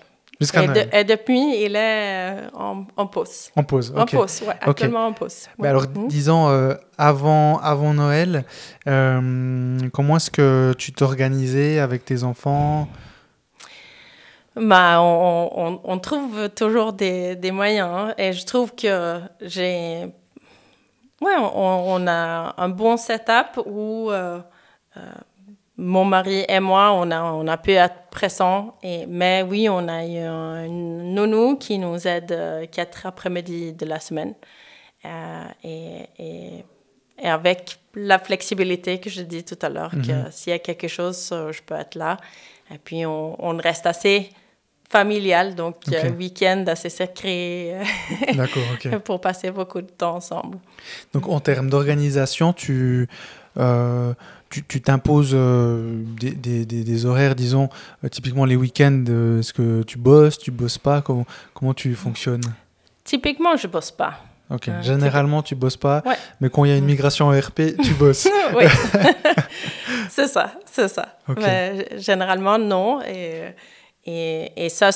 Et depuis, il est en pause. En pause, ok. En pause, oui, actuellement en pause. Ouais. Alors, disons, avant Noël, comment est-ce que tu t'organisais avec tes enfants? On trouve toujours des moyens. Hein, et je trouve que on a un bon setup où... mon mari et moi, on a pu être présents. Mais oui, on a eu une nounou qui nous aide 4 après-midi de la semaine. Et et avec la flexibilité que je dis tout à l'heure, que s'il y a quelque chose, je peux être là. Et puis, on reste assez familial, donc week-end assez sacré D'accord, ok. pour passer beaucoup de temps ensemble. Donc, en termes d'organisation, tu t'imposes des horaires, disons, typiquement les week-ends, est-ce que tu bosses pas, comment tu fonctionnes? Typiquement, je bosse pas. Ok, généralement tu bosses pas, ouais. Mais quand il y a une migration ERP, tu bosses. Oui, c'est ça. Okay. Mais généralement, non. Et ça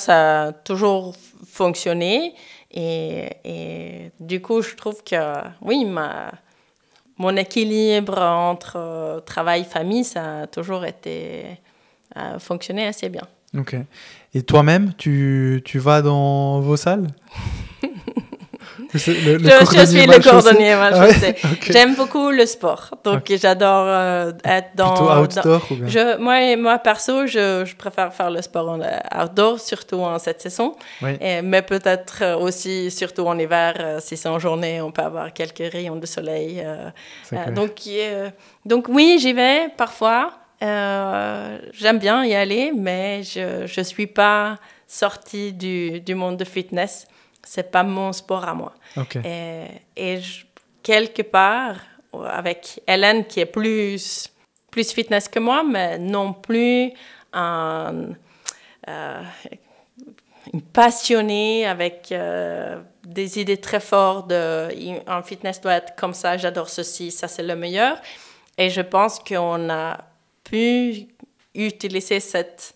a toujours fonctionné. Et du coup, je trouve que, oui, mon équilibre entre travail et famille, ça a toujours fonctionné assez bien. Ok. Et toi-même, tu vas dans vos salles? Je suis le cordonnier mal chaussé. Okay. J'aime beaucoup le sport, donc j'adore être dans... Plutôt outdoor ou bien? Moi, perso, je préfère faire le sport outdoor, surtout en cette saison, mais peut-être aussi, surtout en hiver, si c'est en journée, on peut avoir quelques rayons de soleil. Donc oui, j'y vais parfois. J'aime bien y aller, mais je ne suis pas sortie du monde de fitness. C'est pas mon sport à moi. Okay. Et quelque part, avec Hélène, qui est plus fitness que moi, mais non plus une passionnée avec des idées très fortes un fitness doit être comme ça, j'adore ceci, ça c'est le meilleur. Et je pense qu'on a pu utiliser cette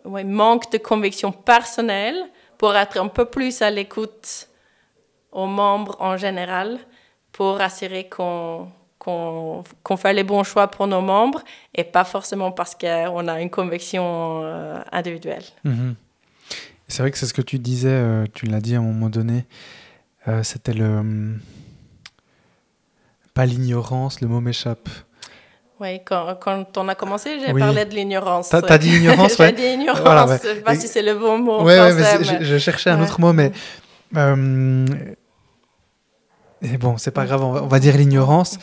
manque de conviction personnelle pour être un peu plus à l'écoute aux membres en général, pour assurer qu'on fait les bons choix pour nos membres et pas forcément parce qu'on a une conviction individuelle. Mm-hmm. C'est vrai que c'est ce que tu disais, tu l'as dit à un moment donné, c'était pas l'ignorance, le mot m'échappe. Oui, quand on a commencé, j'ai parlé de l'ignorance. T'as dit ignorance, ouais. J'ai dit ignorance, voilà, je ne sais pas si c'est le bon mot en français. Mais je cherchais un autre mot, mais... et bon, c'est pas grave, on va dire l'ignorance.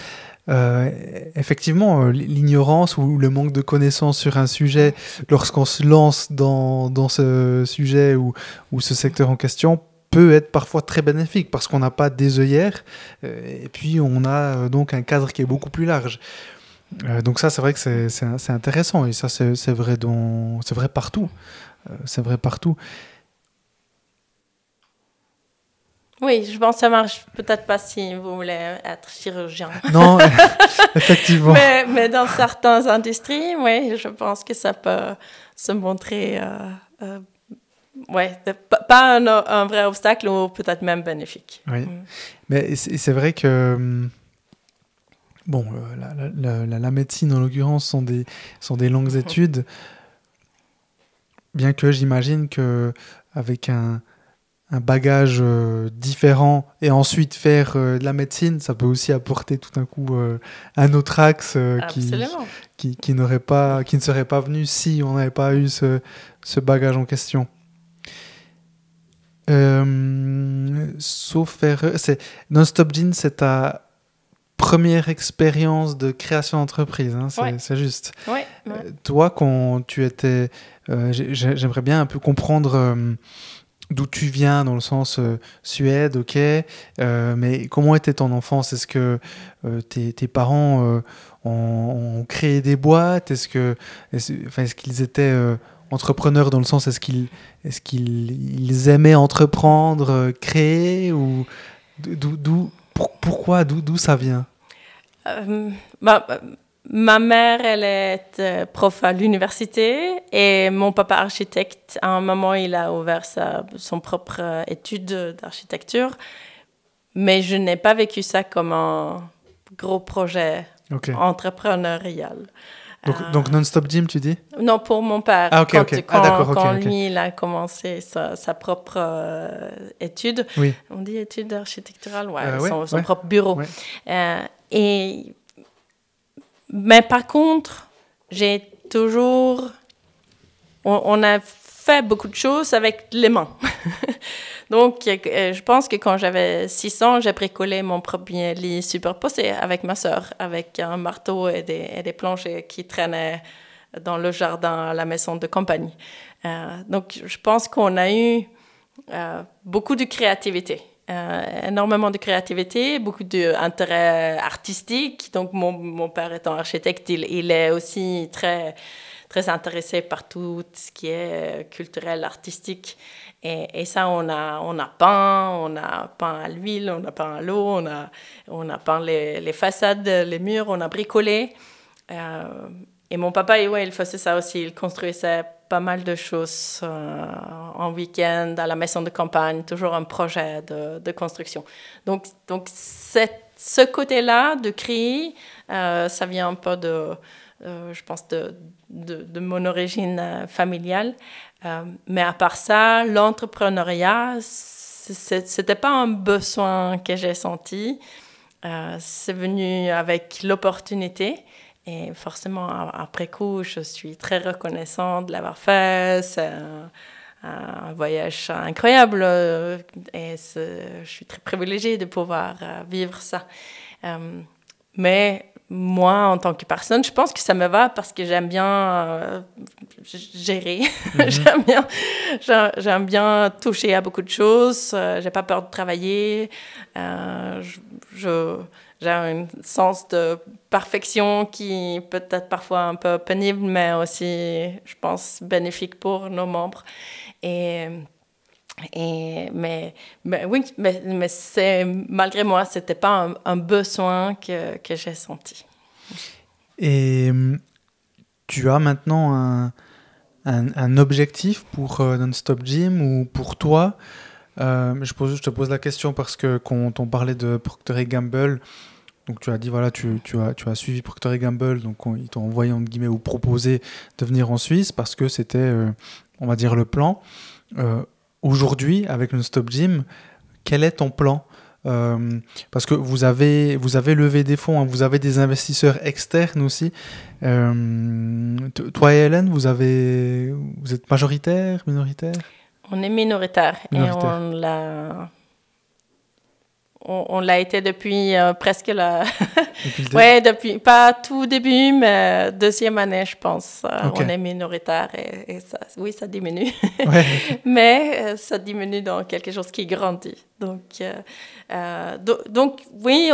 Effectivement, l'ignorance ou le manque de connaissances sur un sujet, lorsqu'on se lance dans ce sujet ou ce secteur en question, peut être parfois très bénéfique parce qu'on n'a pas des œillères et puis on a donc un cadre qui est beaucoup plus large. Donc ça, c'est vrai que c'est intéressant et ça, c'est vrai partout. C'est vrai partout. Oui, je pense que ça marche peut-être pas si vous voulez être chirurgien. Non, effectivement. Mais dans certaines industries, oui, je pense que ça peut se montrer pas un vrai obstacle ou peut-être même bénéfique. Oui, mais c'est vrai que... Bon, la médecine, en l'occurrence, sont des longues études, bien que j'imagine qu'avec un bagage différent et ensuite faire de la médecine, ça peut aussi apporter tout d'un coup un autre axe qui ne serait pas venu si on n'avait pas eu ce bagage en question. Sauf erreur, Non-Stop Gym, c'est ta première expérience de création d'entreprise, hein, c'est juste. Ouais. Toi, quand tu étais... j'aimerais bien un peu comprendre d'où tu viens, dans le sens Suède, ok, mais comment était ton enfance? Est-ce que tes parents ont créé des boîtes? Est-ce qu'ils étaient entrepreneurs dans le sens, est-ce qu'ils aimaient entreprendre, créer, ou pourquoi, d'où ça vient? Ma mère, elle est prof à l'université et mon papa architecte. À un moment, il a ouvert son propre étude d'architecture. Mais je n'ai pas vécu ça comme un gros projet entrepreneurial. Donc Non-Stop Gym, tu dis? Non, pour mon père. Ah, Quand lui, il a commencé sa propre étude. Oui. On dit étude architecturale, son propre bureau. Ouais. Mais par contre, j'ai toujours... On a fait beaucoup de choses avec les mains. Donc, je pense que quand j'avais 6 ans, j'ai bricolé mon premier lit superposé avec ma sœur, avec un marteau et des planches qui traînaient dans le jardin à la maison de campagne. Donc, je pense qu'on a eu beaucoup de créativité. Énormément de créativité, beaucoup d'intérêt artistique. Donc, mon père étant architecte, il est aussi très, très intéressé par tout ce qui est culturel, artistique. Et ça, on a peint à l'huile, on a peint à l'eau, on a peint les façades, les murs, on a bricolé. Et mon papa, il faisait ça aussi. Il construisait pas mal de choses en week-end, à la maison de campagne, toujours un projet de construction. Donc ce côté-là de créer, ça vient un peu je pense, de mon origine familiale. Mais à part ça, l'entrepreneuriat, c'était pas un besoin que j'ai senti. C'est venu avec l'opportunité. Et forcément, après coup, je suis très reconnaissante de l'avoir fait. C'est un voyage incroyable. Et je suis très privilégiée de pouvoir vivre ça. Mais moi, en tant que personne, je pense que ça me va parce que j'aime bien gérer. J'aime bien toucher à beaucoup de choses. J'ai pas peur de travailler. J'ai un sens de perfection qui peut être parfois un peu pénible, mais aussi, je pense, bénéfique pour nos membres. Mais malgré moi, ce n'était pas un besoin que j'ai senti. Et tu as maintenant un objectif pour Non-Stop Gym ou pour toi? Je te pose la question parce que quand on parlait de Procter & Gamble, donc tu as dit voilà, tu as suivi Procter & Gamble, donc ils t'ont envoyé entre guillemets ou proposé de venir en Suisse parce que c'était, on va dire, le plan. Aujourd'hui, avec Non-Stop Gym, quel est ton plan? Parce que vous avez levé des fonds, hein, vous avez des investisseurs externes aussi. Toi et Hélène, vous êtes majoritaire, minoritaire? On est minoritaire. Et on l'a été depuis presque depuis pas tout début, mais deuxième année, je pense. Okay. On est minoritaire et ça, oui, ça diminue. Ouais. Mais ça diminue dans quelque chose qui grandit. Donc oui,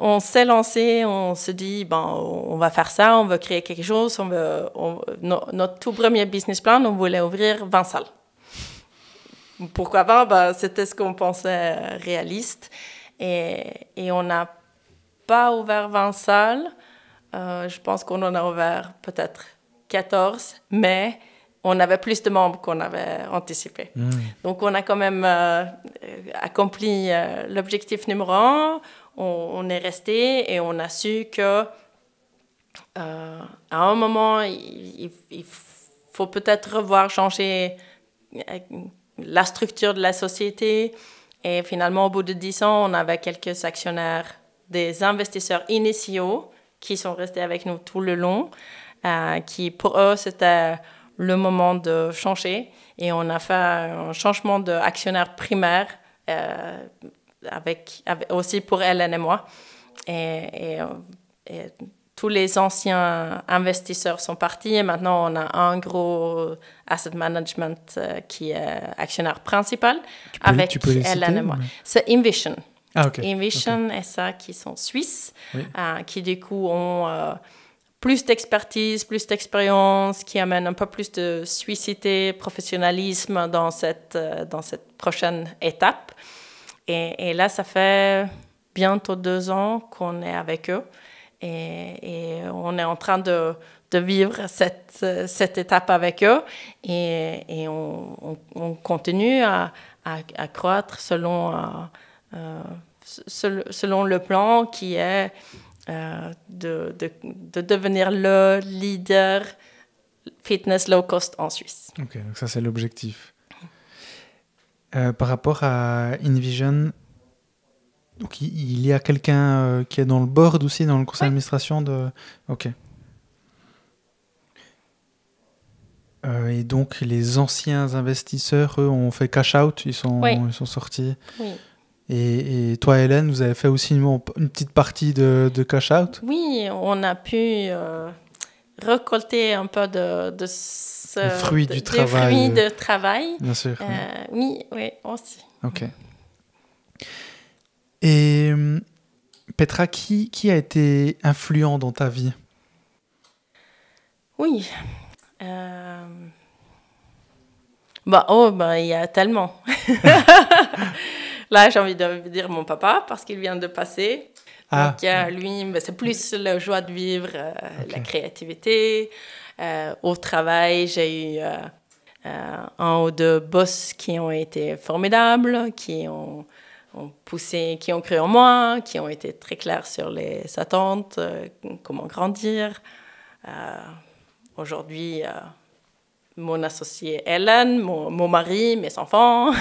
on s'est lancé, on se dit, on va faire ça, on veut créer quelque chose. Notre tout premier business plan, on voulait ouvrir 20 salles. Pourquoi pas? C'était ce qu'on pensait réaliste. Et on n'a pas ouvert 20 salles. Je pense qu'on en a ouvert peut-être 14, mais on avait plus de membres qu'on avait anticipé. Donc, on a quand même accompli l'objectif numéro 1. On est resté et on a su que à un moment, il faut peut-être changer la structure de la société. Et finalement, au bout de 10 ans, on avait quelques actionnaires, des investisseurs initiaux qui sont restés avec nous tout le long, qui pour eux, c'était le moment de changer. Et on a fait un changement d'actionnaire primaire aussi pour Hélène et moi. Et tous les anciens investisseurs sont partis et maintenant on a un gros asset management qui est actionnaire principal avec Hélène et moi. C'est Invision. Ah, okay. Invision et ça qui sont suisses, oui. Qui du coup ont plus d'expertise, plus d'expérience, qui amènent un peu plus de suissité, professionnalisme dans cette prochaine étape. Et là, ça fait bientôt 2 ans qu'on est avec eux. Et on est en train de vivre cette étape avec eux et on continue à croître selon le plan qui est de devenir le leader fitness low cost en Suisse. Ok, donc ça c'est l'objectif. Par rapport à Invision, donc il y a quelqu'un qui est dans le board aussi, dans le conseil d'administration de... Ok. Et donc, les anciens investisseurs, eux, ont fait cash out, ils sont sortis. Oui. Et toi, Hélène, vous avez fait aussi une petite partie de cash out? Oui, on a pu récolter un peu les fruits du travail. Des fruits de travail. Bien sûr. Oui, aussi. Ok. Et Petra, qui a été influent dans ta vie? Oui. Il y a tellement. Là, j'ai envie de dire mon papa, parce qu'il vient de passer. Donc, lui, c'est plus la joie de vivre, la créativité. Au travail, j'ai eu un ou deux boss qui ont été formidables, qui ont poussé, qui ont cru en moi, qui ont été très clairs sur les attentes, comment grandir. Aujourd'hui, mon associé Hélène, mon mari, mes enfants.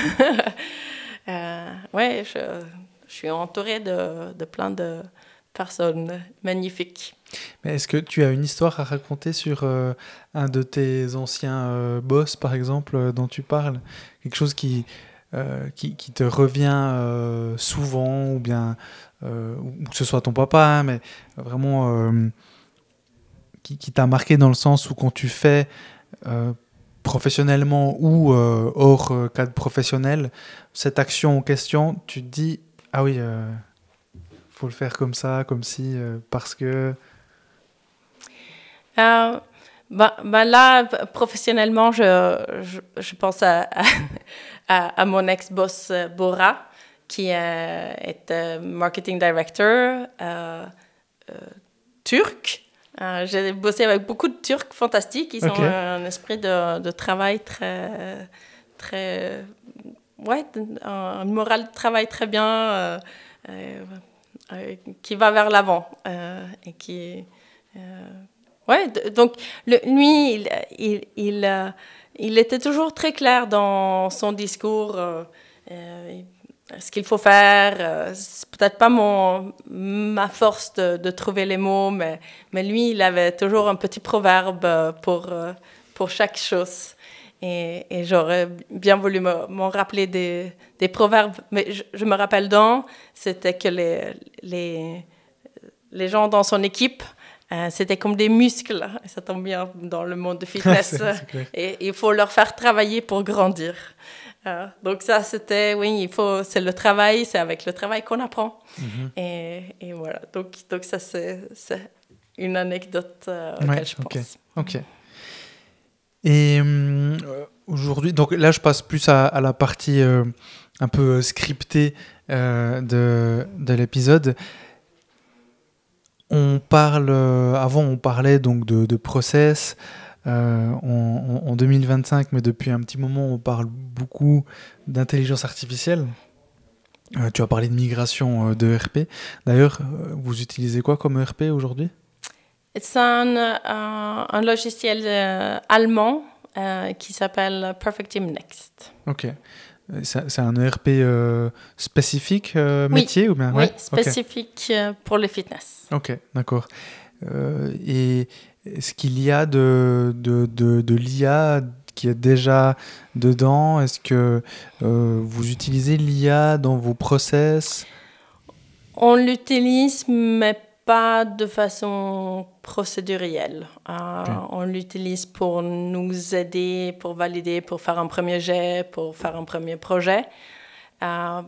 Je suis entourée de plein de personnes magnifiques. Mais est-ce que tu as une histoire à raconter sur un de tes anciens boss, par exemple, dont tu parles? Quelque chose qui te revient souvent, ou bien ou que ce soit ton papa, hein, mais vraiment qui t'a marqué dans le sens où quand tu fais professionnellement ou hors cadre professionnel, cette action en question, tu te dis, ah oui, faut le faire comme ça, comme si, parce que... Là, professionnellement, je pense à mon ex-boss Bora, qui est marketing director turc. J'ai bossé avec beaucoup de Turcs fantastiques. Ils ont un esprit de travail un moral de travail très bien, qui va vers l'avant. Et qui... donc lui, il était toujours très clair dans son discours, ce qu'il faut faire. C'est peut-être pas ma force de trouver les mots, mais lui, il avait toujours un petit proverbe pour chaque chose. Et j'aurais bien voulu m'en rappeler des proverbes, mais je me rappelle c'était que les gens dans son équipe, c'était comme des muscles. Ça tombe bien dans le monde de fitness. Et il faut leur faire travailler pour grandir. Donc ça, c'est le travail, c'est avec le travail qu'on apprend. Mm-hmm. Et voilà, donc ça, c'est une anecdote auquel je pense. Ok. Et aujourd'hui, donc là, je passe plus à la partie un peu scriptée de l'épisode. Avant on parlait donc de process en 2025, mais depuis un petit moment on parle beaucoup d'intelligence artificielle. Tu as parlé de migration de ERP. D'ailleurs, vous utilisez quoi comme ERP aujourd'hui? C'est un logiciel allemand qui s'appelle Perfect Team Next. Ok. C'est un ERP spécifique métier ou bien? Oui, spécifique pour le fitness. Ok, d'accord. Et est-ce qu'il y a de l'IA qui est déjà dedans? Est-ce que vous utilisez l'IA dans vos process? On l'utilise, mais pas de façon procédurielle. On l'utilise pour nous aider, pour valider, pour faire un premier jet, pour faire un premier projet.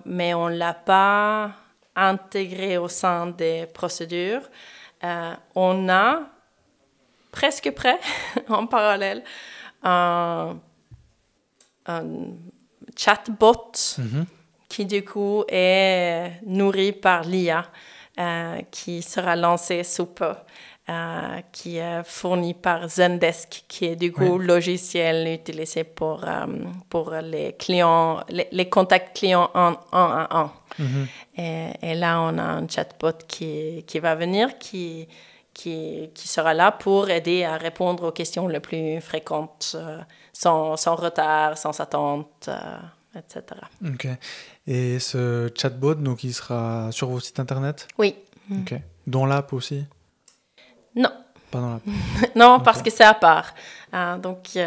Mais on ne l'a pas intégré au sein des procédures. On a presque prêt, en parallèle, un chatbot qui, du coup, est nourri par l'IA, qui sera lancé sous peu, qui est fourni par Zendesk, qui est du coup logiciel utilisé pour les clients, les contacts clients un à un. Et là, on a un chatbot qui va venir, qui sera là pour aider à répondre aux questions les plus fréquentes, sans retard, sans attente, etc. Ok. Et ce chatbot, donc, il sera sur vos sites internet? Oui. Ok. Dans l'app aussi? Non. Pas dans l'app? Non, parce que c'est à part. Donc,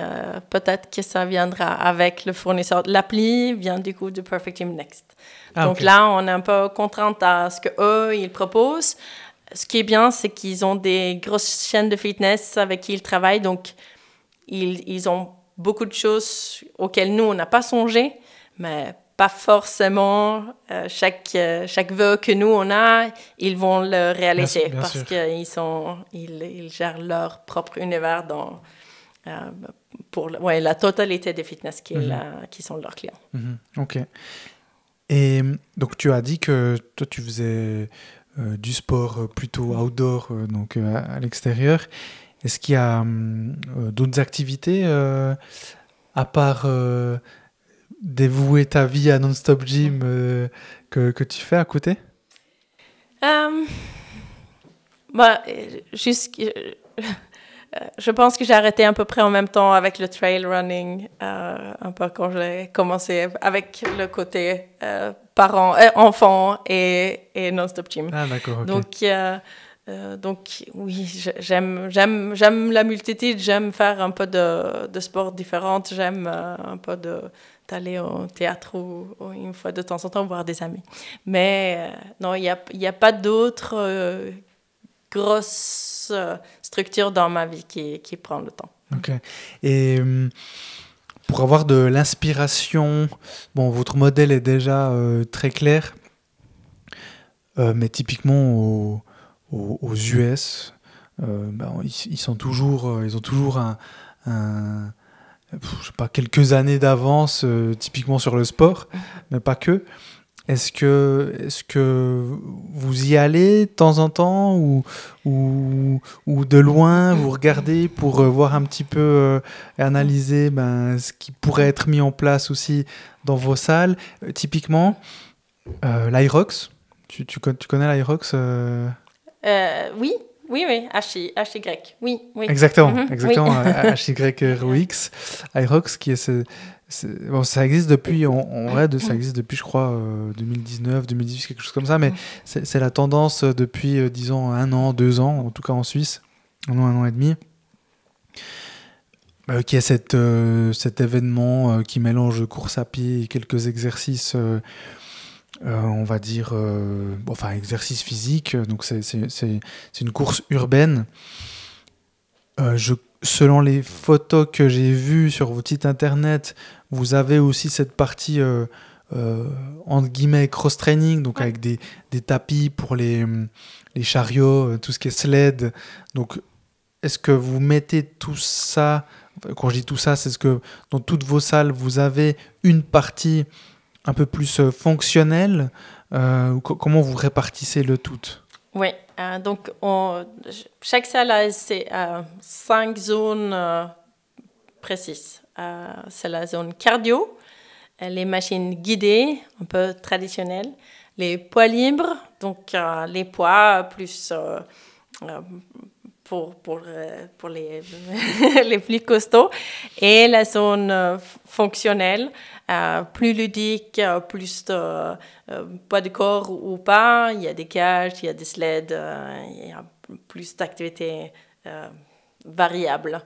peut-être que ça viendra avec le fournisseur. L'appli vient du coup de Perfect Gym Next. Donc là, on est un peu contrainte à ce qu'eux, ils proposent. Ce qui est bien, c'est qu'ils ont des grosses chaînes de fitness avec qui ils travaillent. Donc, ils ont beaucoup de choses auxquelles nous, on n'a pas songé, mais pas forcément chaque vœu que nous, on a, ils vont le réaliser bien parce sûr. qu'ils gèrent leur propre univers pour la totalité des fitness qui sont leurs clients. Ok. Et donc, tu as dit que toi, tu faisais du sport plutôt outdoor, donc à l'extérieur. Est-ce qu'il y a d'autres activités à part dévouer ta vie à Non-Stop Gym que tu fais à côté? Je pense que j'ai arrêté à peu près en même temps avec le trail running, un peu quand j'ai commencé avec le côté enfant et non-stop gym. Ah, d'accord, ok. Donc oui, j'aime la multitude, j'aime faire un peu de sports différents, j'aime un peu d'aller au théâtre ou une fois de temps en temps voir des amis. Mais non, il y a pas d'autres grosses structures dans ma vie qui prend le temps. Ok. Et pour avoir de l'inspiration, bon, votre modèle est déjà très clair, mais typiquement aux US, ils ont toujours je sais pas, quelques années d'avance, typiquement sur le sport, mais pas que. Est-ce que vous y allez de temps en temps ou de loin, vous regardez pour voir un petit peu analyser ce qui pourrait être mis en place aussi dans vos salles? Typiquement, l'Irox, tu connais l'Irox Oui, HY, oui. Exactement, Mm-hmm, exactement. oui. HYROX, Irox, qui est bon, ça existe depuis, en vrai, ça existe depuis, je crois, 2019, 2018, quelque chose comme ça, mais c'est la tendance depuis, disons, 1 an, 2 ans, en tout cas en Suisse, 1 an et demi, qui est cet événement qui mélange course à pied et quelques exercices, on va dire, exercices physiques, donc c'est une course urbaine. Selon les photos que j'ai vues sur votre site internet, vous avez aussi cette partie entre guillemets cross-training, donc avec des tapis pour les chariots, tout ce qui est sled. Donc, est-ce que vous mettez tout ça, quand je dis tout ça, c'est ce que dans toutes vos salles, vous avez une partie un peu plus fonctionnelle comment vous répartissez le tout? Oui, donc chaque salle a 5 zones précises. C'est la zone cardio, les machines guidées, un peu traditionnelles, les poids libres, donc les poids plus pour les, les plus costauds, et la zone fonctionnelle, plus ludique, plus de poids de corps ou pas. Il y a des cages, il y a des sleds, il y a plus d'activités variables.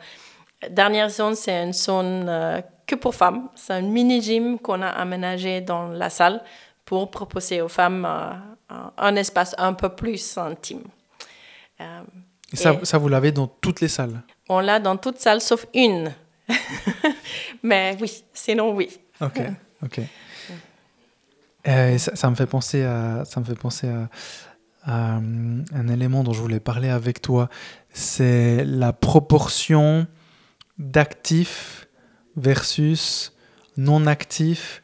Dernière zone, c'est une zone que pour femmes. C'est un mini-gym qu'on a aménagé dans la salle pour proposer aux femmes un espace un peu plus intime. Et ça, vous l'avez dans toutes les salles? On l'a dans toutes les salles, sauf une. Mais oui, sinon oui. Ok. Ça me fait penser à un élément dont je voulais parler avec toi. C'est la proportion d'actifs versus non-actifs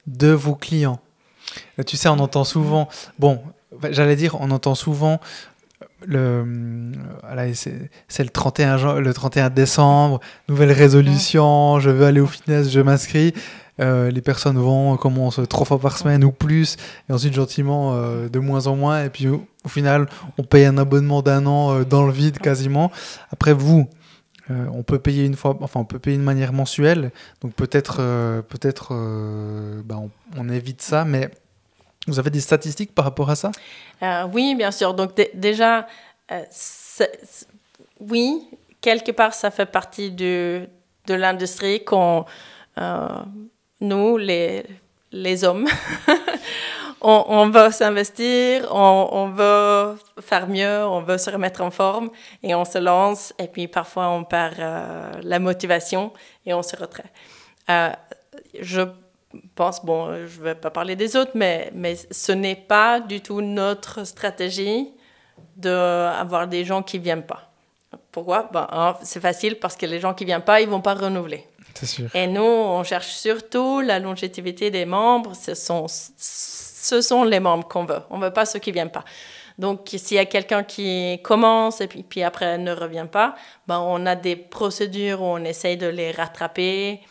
de vos clients. Tu sais, on entend souvent... Bon, on entend souvent... c'est le 31 décembre, nouvelle résolution, je veux aller au fitness, je m'inscris. Les personnes commencent 3 fois par semaine ou plus, et ensuite gentiment de moins en moins, et puis au final on paye un abonnement d'1 an dans le vide quasiment. Après vous, on peut payer on peut payer de manière mensuelle, donc peut-être on évite ça, mais vous avez des statistiques par rapport à ça? Oui, bien sûr. Donc déjà, oui, quelque part, ça fait partie de l'industrie qu'on, nous, les hommes, on veut s'investir, on veut faire mieux, on veut se remettre en forme et on se lance. Et puis parfois, on perd la motivation et on se retrait. Je pense, je ne vais pas parler des autres, mais ce n'est pas du tout notre stratégie d'avoir des gens qui ne viennent pas. Pourquoi? C'est facile parce que les gens qui ne viennent pas, ils ne vont pas renouveler. C'est sûr. Et nous, on cherche surtout la longévité des membres. Ce sont les membres qu'on veut. On ne veut pas ceux qui ne viennent pas. Donc, s'il y a quelqu'un qui commence et puis après ne revient pas, on a des procédures où on essaye de les rattraper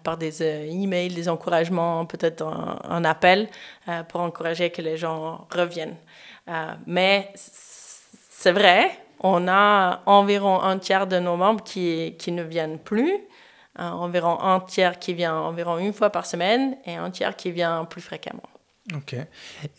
par des emails, des encouragements, peut-être un appel pour encourager que les gens reviennent. Mais c'est vrai, on a environ un tiers de nos membres qui ne viennent plus, environ un tiers qui vient environ une fois par semaine et un tiers qui vient plus fréquemment. Ok.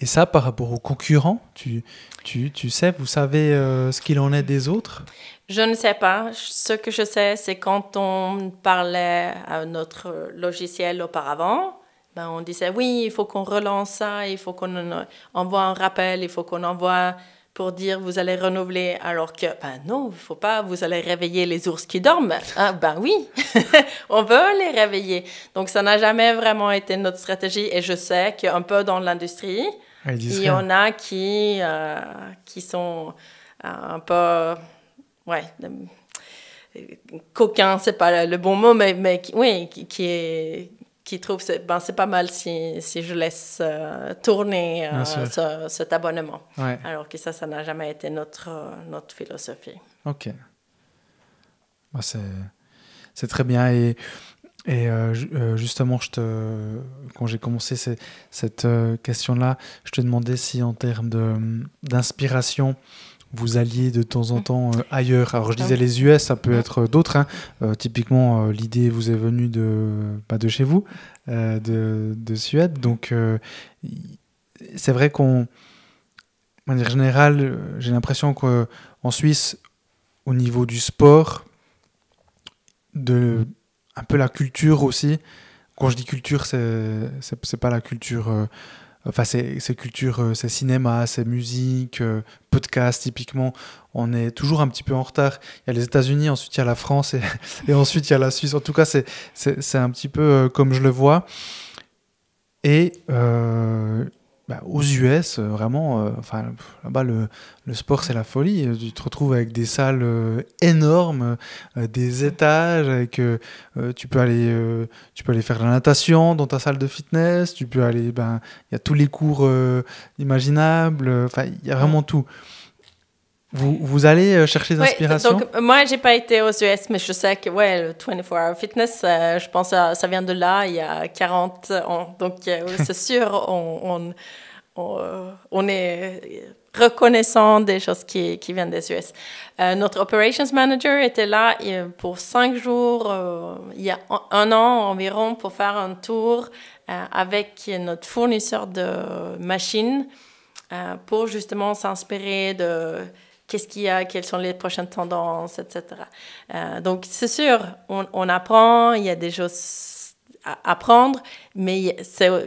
Et ça, par rapport aux concurrents, vous savez ce qu'il en est des autres? Je ne sais pas. Ce que je sais, c'est quand on parlait à notre logiciel auparavant, on disait oui, il faut qu'on relance ça, il faut qu'on envoie un rappel, il faut qu'on envoie pour dire vous allez renouveler, alors que non, il ne faut pas, vous allez réveiller les ours qui dorment. Oui, on veut les réveiller. Donc ça n'a jamais vraiment été notre stratégie et je sais qu'un peu dans l'industrie, il y en a qui sont un peu... Ouais, coquin, c'est pas le bon mot, mais qui trouve c'est pas mal si je laisse tourner cet abonnement. Ouais. Alors que ça n'a jamais été notre philosophie. Ok. C'est très bien. Et justement, quand j'ai commencé cette question-là, je te demandais si en termes d'inspiration, vous alliez de temps en temps ailleurs. Alors je disais les US, ça peut être d'autres. Typiquement, l'idée vous est venue de chez vous, de Suède. Donc c'est vrai en général, j'ai l'impression qu'en Suisse, au niveau du sport, un peu la culture aussi. Quand je dis culture, c'est pas la culture... c'est culture, c'est cinéma, c'est musique, podcast, typiquement. On est toujours un petit peu en retard. Il y a les États-Unis, ensuite il y a la France et ensuite il y a la Suisse. En tout cas, c'est un petit peu comme je le vois. Et aux US, vraiment, là-bas, le sport, c'est la folie. Tu te retrouves avec des salles énormes, des étages, avec, tu peux aller faire de la natation dans ta salle de fitness, tu peux aller, il y a tous les cours imaginables, il y a vraiment tout. Vous allez chercher des inspirations? Donc, moi, je n'ai pas été aux US, mais je sais que le 24-hour fitness, je pense que ça vient de là, il y a 40 ans. Donc, c'est sûr, on est reconnaissant des choses qui viennent des US. Notre operations manager était là pour 5 jours, il y a un an environ, pour faire un tour avec notre fournisseur de machines pour justement s'inspirer de... Qu'est-ce qu'il y a, quelles sont les prochaines tendances, etc. Donc, c'est sûr, on apprend, il y a des choses à apprendre, mais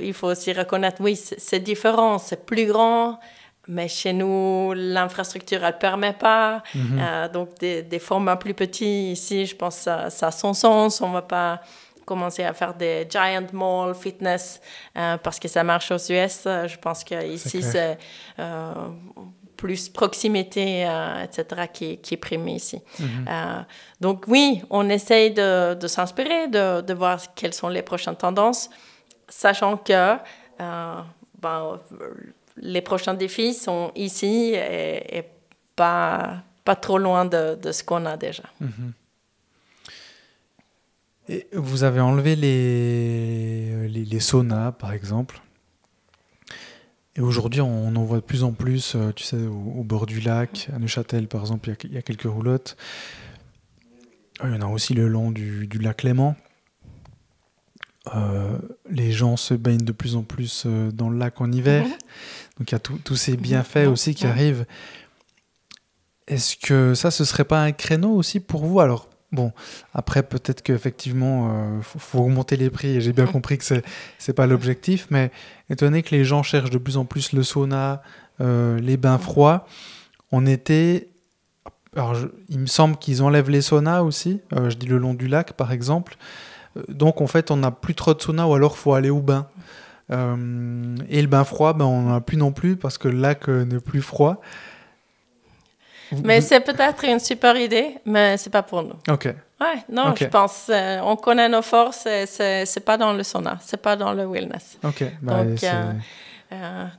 il faut aussi reconnaître, oui, c'est différent, c'est plus grand, mais chez nous, l'infrastructure, elle ne permet pas. Donc, des formats plus petits, ici, je pense que ça a son sens. On ne va pas commencer à faire des giant mall fitness parce que ça marche aux US. Je pense qu'ici, c'est plus proximité, etc., qui est primé ici. Donc oui, on essaye de s'inspirer, de voir quelles sont les prochaines tendances, sachant que les prochains défis sont ici et pas trop loin de ce qu'on a déjà. Et vous avez enlevé les saunas, par exemple. Et aujourd'hui, on en voit de plus en plus, tu sais, au bord du lac, à Neuchâtel, par exemple, il y a quelques roulottes. Il y en a aussi le long du lac Léman. Les gens se baignent de plus en plus dans le lac en hiver. Donc, il y a tous ces bienfaits aussi qui arrivent. Est-ce que ça, ce serait pas un créneau aussi pour vous? Alors, bon, après, peut-être qu'effectivement, faut augmenter les prix, et j'ai bien compris que c'est pas l'objectif, mais étant donné que les gens cherchent de plus en plus le sauna, les bains froids, on était... Alors, il me semble qu'ils enlèvent les saunas aussi, je dis le long du lac, par exemple. Donc, en fait, on n'a plus trop de sauna, ou alors, il faut aller au bain. Et le bain froid, on n'en a plus non plus, parce que le lac n'est plus froid. Mais c'est peut-être une super idée, mais c'est pas pour nous. Ok. Ouais, non, Ok. je pense, on connaît nos forces, c'est pas dans le sauna, c'est pas dans le wellness. Ok.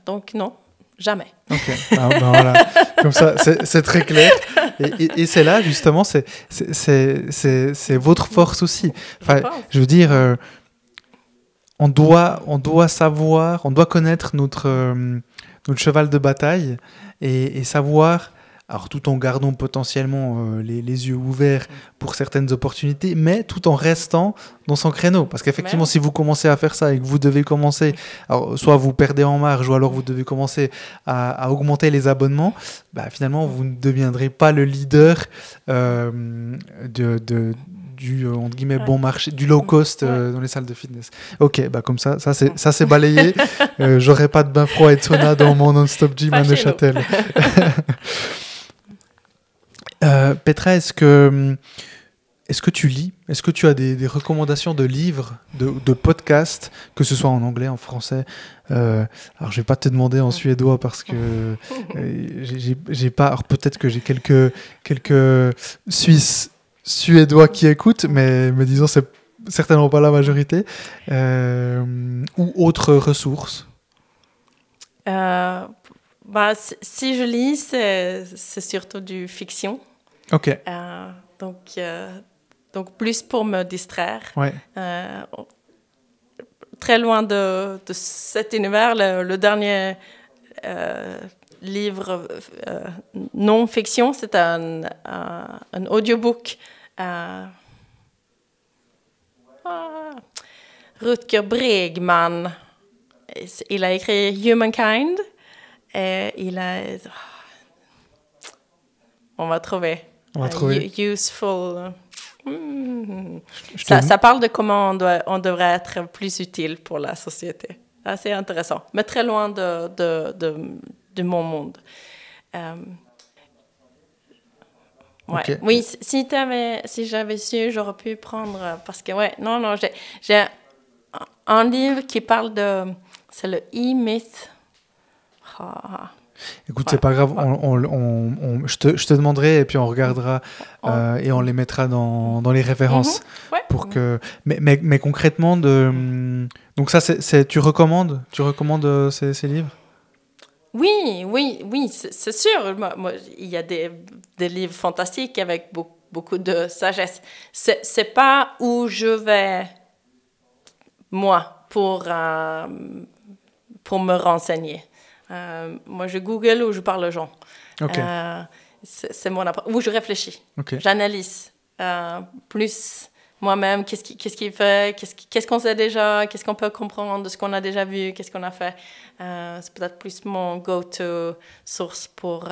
Donc non, jamais. Ok. Voilà. Comme ça, c'est très clair. Et c'est là, justement, c'est votre force aussi. Enfin, je veux dire, on doit savoir, on doit connaître notre cheval de bataille et savoir... Alors, tout en gardant potentiellement les yeux ouverts pour certaines opportunités, mais tout en restant dans son créneau. Parce qu'effectivement, si vous commencez à faire ça et que vous devez commencer, alors, soit vous perdez en marge, ou alors vous devez commencer à augmenter les abonnements, finalement, vous ne deviendrez pas le leader du entre guillemets bon marché, du low cost dans les salles de fitness. Ok, comme ça c'est balayé. J'aurai pas de bain froid et de sauna dans mon non-stop gym à Neuchâtel. Petra, est-ce que tu lis? Est-ce que tu as des recommandations de livres, de podcasts, que ce soit en anglais, en français? Alors, je vais pas te demander en suédois parce que j'ai pas. Alors, peut-être que j'ai quelques Suisses suédois qui écoutent, mais disons c'est certainement pas la majorité. Ou autres ressources. Si je lis, c'est surtout du fiction. Ok. Donc plus pour me distraire. Ouais. Très loin de cet univers, le dernier livre non-fiction, c'est un audiobook. Rutger Bregman, il a écrit Humankind. Et on va trouver. Useful. Ça parle de comment on devrait être plus utile pour la société. Assez intéressant, mais très loin de mon monde. Okay. Oui, si j'avais su, j'aurais pu prendre... Parce que, j'ai un livre qui parle de... C'est le e-myth. Écoute, c'est pas grave, je te demanderai et puis on regardera et on les mettra dans les références pour que. Mais concrètement, donc ça, tu recommandes ces livres? Oui, c'est sûr. Moi, il y a des livres fantastiques avec beaucoup de sagesse. C'est pas où je vais moi pour me renseigner. Moi, je Google ou je parle aux gens. Okay. C'est mon approche. Ou je réfléchis. Okay. J'analyse plus moi-même. Qu'est-ce qui fait? Qu'est-ce qu'on sait déjà? Qu'est-ce qu'on peut comprendre de ce qu'on a déjà vu? Qu'est-ce qu'on a fait? C'est peut-être plus mon go-to source pour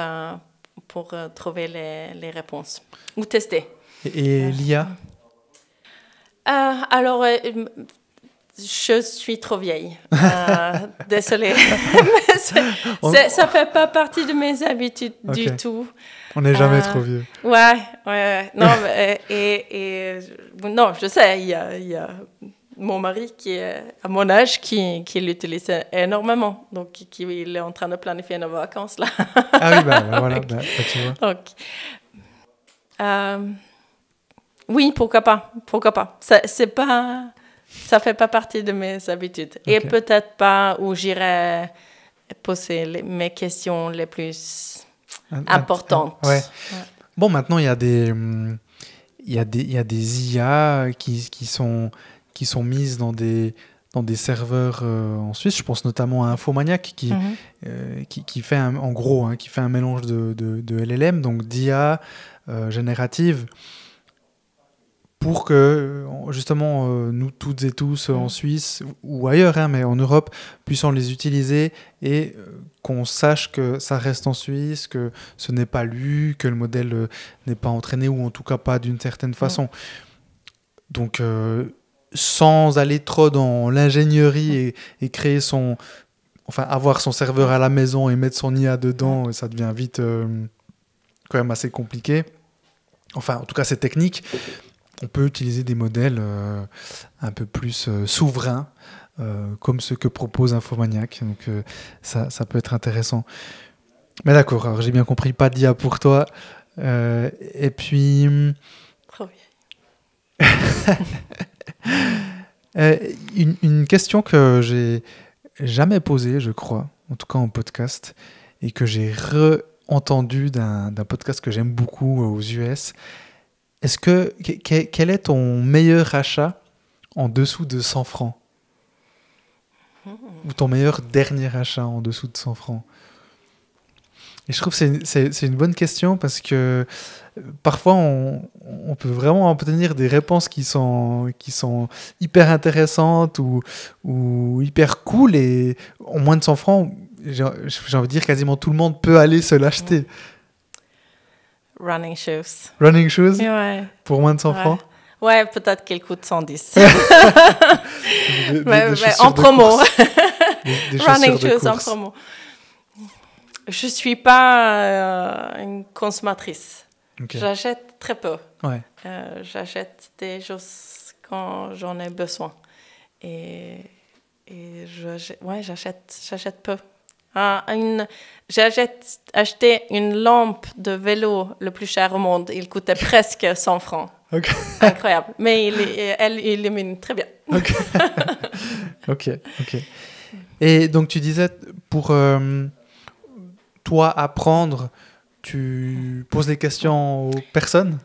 trouver les réponses. Ou tester. Et l'IA? Alors... je suis trop vieille. Désolée. Ça fait pas partie de mes habitudes du tout. On n'est jamais trop vieux. Ouais. Non, non, je sais, il y a mon mari qui est à mon âge qui l'utilise énormément. Donc, il est en train de planifier nos vacances, là. Ah oui, voilà, tu vois. Donc, oui, pourquoi pas. Ça fait pas partie de mes habitudes. Okay. Et peut-être pas où j'irai poser mes questions les plus importantes. Ouais. Bon, maintenant, il y a des IA qui sont mises dans des serveurs en Suisse. Je pense notamment à Infomaniac qui fait qui fait un mélange de LLM, donc d'IA générative, pour que justement, nous toutes et tous en Suisse ou ailleurs, hein, mais en Europe, puissions les utiliser et qu'on sache que ça reste en Suisse, que ce n'est pas lu, que le modèle n'est pas entraîné ou en tout cas pas d'une certaine façon. Donc, sans aller trop dans l'ingénierie et créer avoir son serveur à la maison et mettre son IA dedans, ça devient vite quand même assez compliqué. Enfin, en tout cas, c'est technique. On peut utiliser des modèles un peu plus souverains, comme ceux que propose Infomaniac. Donc, ça peut être intéressant. Mais d'accord, alors j'ai bien compris, pas d'IA pour toi. Et puis... Trop bien. Une question que j'ai jamais posée, je crois, en tout cas en podcast, et que j'ai re-entendue d'un podcast que j'aime beaucoup aux US. Quel est ton meilleur achat en dessous de 100 francs? Ou ton meilleur dernier achat en dessous de 100 francs? Et je trouve que c'est une bonne question parce que parfois on peut vraiment obtenir des réponses qui sont hyper intéressantes ou hyper cool, et en moins de 100 francs, j'ai envie de dire quasiment tout le monde peut aller se l'acheter. Running shoes. Running shoes? Ouais. Pour moins de 100 francs? Ouais, peut-être qu'elle coûte 110. des en promo. Des Running chaussures de shoes en course. promo. Je ne suis pas une consommatrice. Okay. J'achète très peu. Ouais. J'achète des choses quand j'en ai besoin. Et j'achète peu. J'ai acheté une lampe de vélo le plus cher au monde. Il coûtait presque 100 francs. Okay. Incroyable. Mais elle illumine très bien. Ok. Et donc tu disais, pour toi apprendre, tu poses des questions aux personnes,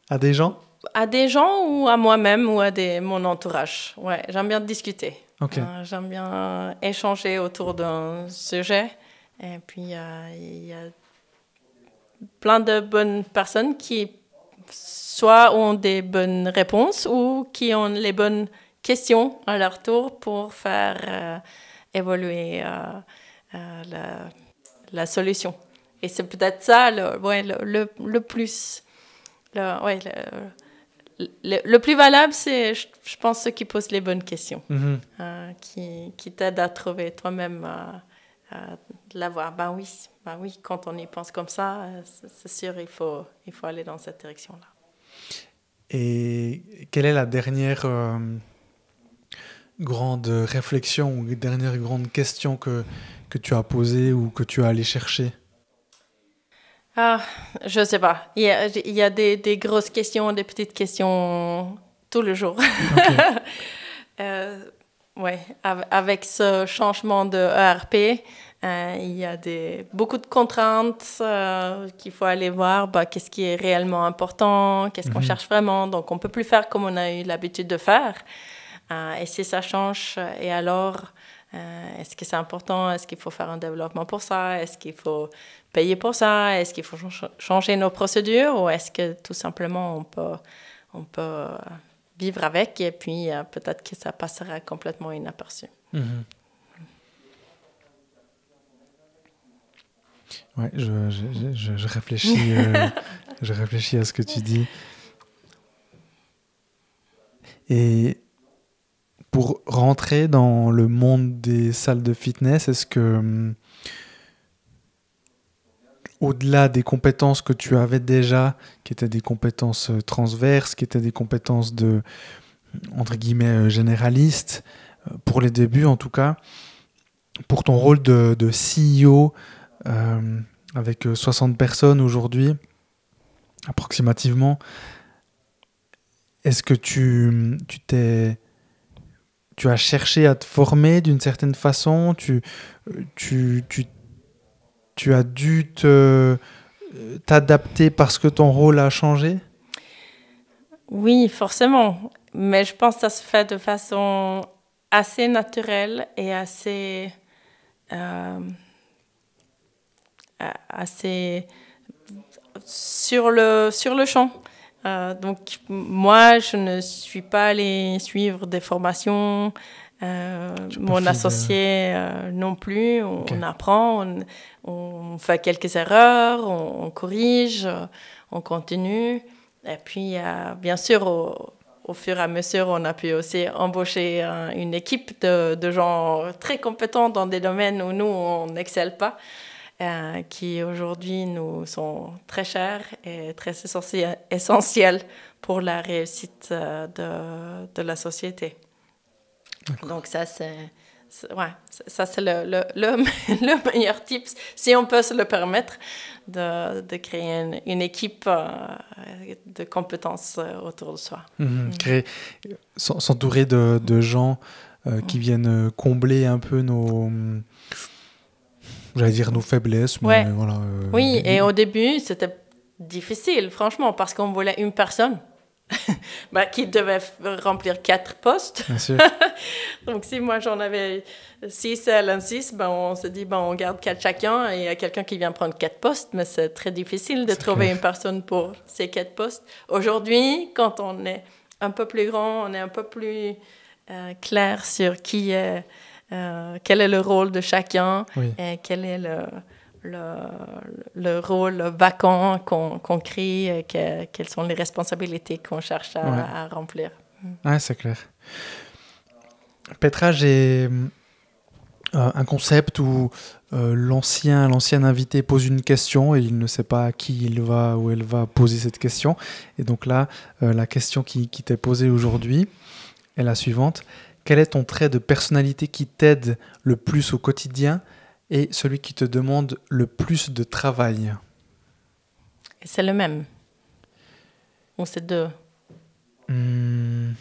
à des gens? À des gens ou à moi-même ou à mon entourage. Ouais, j'aime bien discuter. Okay. J'aime bien échanger autour d'un sujet. Et puis, il y a plein de bonnes personnes qui soit ont des bonnes réponses ou qui ont les bonnes questions à leur tour pour faire évoluer la solution. Et c'est peut-être ça le plus... Le plus valable, c'est, je pense, ceux qui posent les bonnes questions, qui t'aident à trouver toi-même l'avoir. Ben oui, quand on y pense comme ça, c'est sûr, il faut aller dans cette direction-là. Et quelle est la dernière grande réflexion ou dernière grande question que tu as posée ou que tu as allé chercher? Je sais pas. Il y a des grosses questions, des petites questions tout le jour. Okay. Avec ce changement de ERP, il y a beaucoup de contraintes qu'il faut aller voir. Qu'est-ce qui est réellement important? Qu'est-ce qu'on cherche vraiment? Donc, on peut plus faire comme on a eu l'habitude de faire. Et si ça change, et alors... est-ce que c'est important? Est-ce qu'il faut faire un développement pour ça? Est-ce qu'il faut payer pour ça? Est-ce qu'il faut changer nos procédures? Ou est-ce que tout simplement on peut vivre avec et puis peut-être que ça passera complètement inaperçu? Ouais, je réfléchis, je réfléchis à ce que tu dis. Et pour rentrer dans le monde des salles de fitness, est-ce que, au-delà des compétences que tu avais déjà, qui étaient des compétences transverses, qui étaient des compétences entre guillemets, généralistes, pour les débuts en tout cas, pour ton rôle de CEO, avec 60 personnes aujourd'hui, approximativement, est-ce que tu as cherché à te former d'une certaine façon? Tu as dû t'adapter parce que ton rôle a changé? Oui, forcément. Mais je pense que ça se fait de façon assez naturelle et assez sur le champ. Donc, moi, je ne suis pas allée suivre des formations. Mon associé non plus. On apprend, on fait quelques erreurs, on corrige, on continue. Et puis, bien sûr, au fur et à mesure, on a pu aussi embaucher une équipe de gens très compétents dans des domaines où nous, on n'excelle pas. Qui aujourd'hui nous sont très chers et très essentiels pour la réussite de la société. D'accord. Donc ça, c'est le meilleur tip, si on peut se le permettre, de créer une équipe de compétences autour de soi. S'entourer de gens qui viennent combler un peu j'allais dire nos faiblesses, mais voilà. Oui, et au début, c'était difficile, franchement, parce qu'on voulait une personne qui devait remplir 4 postes. Bien sûr. Donc, si moi, j'en avais 6 et elle en 6, on se dit, on garde 4 chacun et il y a quelqu'un qui vient prendre 4 postes, mais c'est très difficile de trouver une personne pour ces 4 postes. Aujourd'hui, quand on est un peu plus grand, on est un peu plus clair sur quel est le rôle de chacun et quel est le rôle vacant qu'on crée, quelles sont les responsabilités qu'on cherche à remplir. Ouais, c'est clair. Petra, j'ai un concept où l'ancien invité pose une question et il ne sait pas à qui il va ou elle va poser cette question. Et donc là, la question qui t'est posée aujourd'hui est la suivante. Quel est ton trait de personnalité qui t'aide le plus au quotidien et celui qui te demande le plus de travail? C'est le même. Ou c'est deux? Je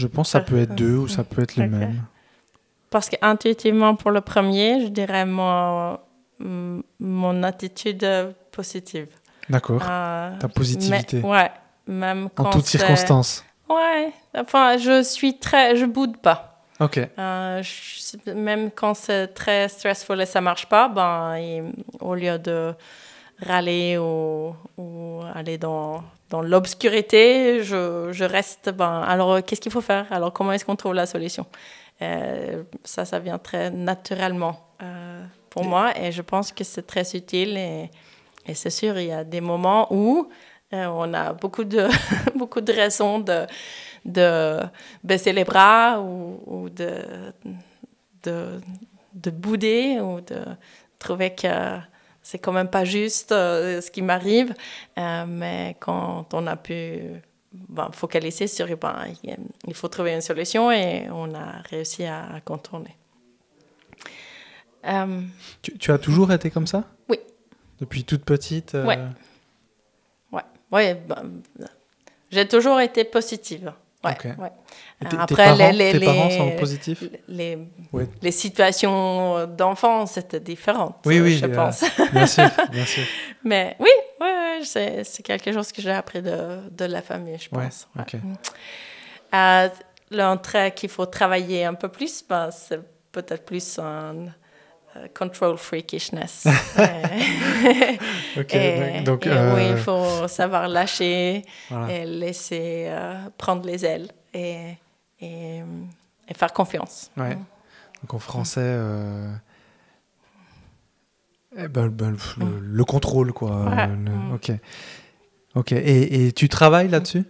pense que ça peut être deux ou ça peut être le même. Parce qu'intuitivement, pour le premier, je dirais mon attitude positive. D'accord. Ta positivité. Même quand en toutes circonstances. Ouais. Enfin, je boude pas. Ok. Même quand c'est très stressful et ça marche pas, au lieu de râler ou aller dans l'obscurité, je reste. Alors, qu'est-ce qu'il faut faire? Alors, comment est-ce qu'on trouve la solution? Ça vient très naturellement pour moi et je pense que c'est très utile et c'est sûr, il y a des moments où on a beaucoup de raisons de baisser les bras ou de bouder ou de trouver que c'est quand même pas juste ce qui m'arrive. Mais quand on a pu focaliser sur il faut trouver une solution et on a réussi à contourner. Tu as toujours été comme ça? Oui. Depuis toute petite? Oui, j'ai toujours été positive. Okay. Après, tes parents sont positifs? Les situations d'enfants, c'était différent, je pense. Bien sûr. Mais oui, c'est quelque chose que j'ai appris de la famille, je pense. Okay. Le trait qu'il faut travailler un peu plus, c'est peut-être plus un control freakishness. Donc, oui, il faut savoir lâcher et laisser prendre les ailes et faire confiance. Ouais. Donc en français, le contrôle, quoi. Ouais. Ok. Et tu travailles là-dessus?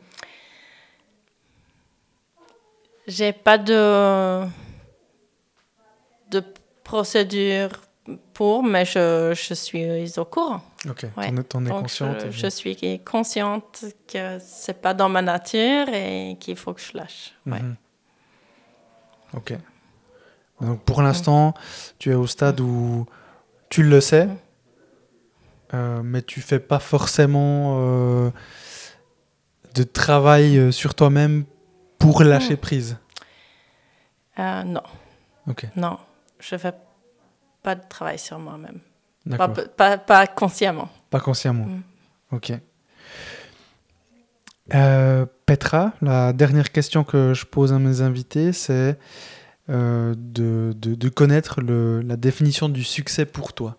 J'ai pas de procédure mais je suis au courant. Ok, t'en es consciente. Je suis consciente que c'est pas dans ma nature et qu'il faut que je lâche. Ok. Donc pour l'instant, tu es au stade où tu le sais, mais tu fais pas forcément de travail sur toi-même pour lâcher prise. Non. Ok. Non, je fais pas de travail sur moi-même. D'accord. Pas consciemment. Pas consciemment. Ok. Petra, la dernière question que je pose à mes invités, c'est de connaître la définition du succès pour toi.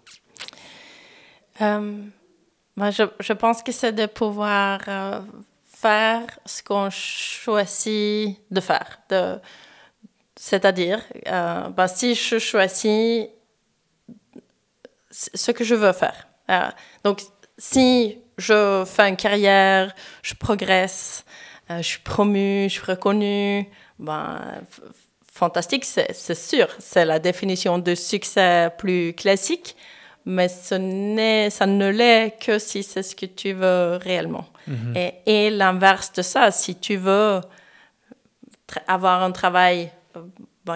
Moi, je pense que c'est de pouvoir faire ce qu'on choisit de faire. C'est-à-dire, si je choisis ce que je veux faire. Donc, si je fais une carrière, je progresse, je suis promue, je suis reconnue, fantastique, c'est sûr. C'est la définition de succès plus classique, mais ça ne l'est que si c'est ce que tu veux réellement. Mm-hmm. Et l'inverse de ça, si tu veux avoir un travail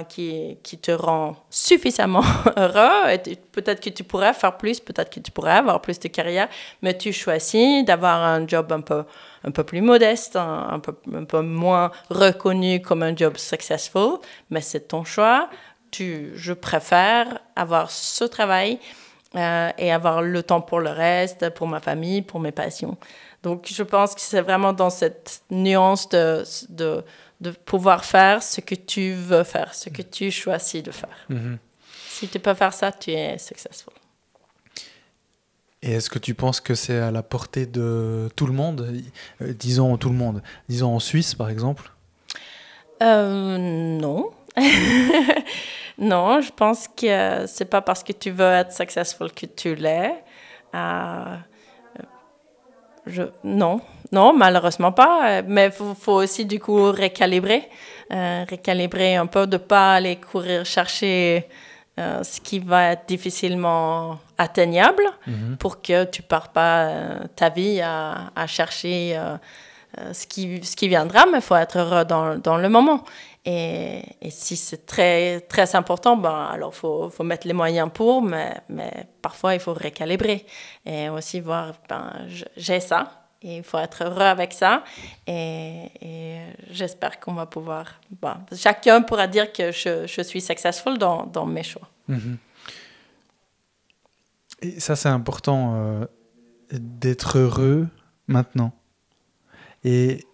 qui te rend suffisamment heureux, et peut-être que tu pourrais faire plus, peut-être que tu pourrais avoir plus de carrière, mais tu choisis d'avoir un job un peu plus modeste, un peu moins reconnu comme un job successful, mais c'est ton choix. Je préfère avoir ce travail et avoir le temps pour le reste, pour ma famille, pour mes passions. Donc, je pense que c'est vraiment dans cette nuance de pouvoir faire ce que tu veux faire, ce que tu choisis de faire. Mm-hmm. Si tu peux faire ça, tu es successful. Et est-ce que tu penses que c'est à la portée de tout le monde ? Disons tout le monde. Disons en Suisse, par exemple ? Non. Non, je pense que c'est pas parce que tu veux être successful que tu l'es. Non, malheureusement pas. Mais il faut aussi, du coup, récalibrer un peu, de ne pas aller courir chercher ce qui va être difficilement atteignable pour que tu ne perds pas ta vie à chercher ce qui viendra, mais il faut être heureux dans le moment. Et si c'est très, très important, alors faut mettre les moyens pour, mais parfois il faut récalibrer et aussi voir, j'ai ça, et il faut être heureux avec ça, et j'espère qu'on va pouvoir, chacun pourra dire que je suis successful dans mes choix. Mm-hmm. Et ça, c'est important d'être heureux maintenant. Et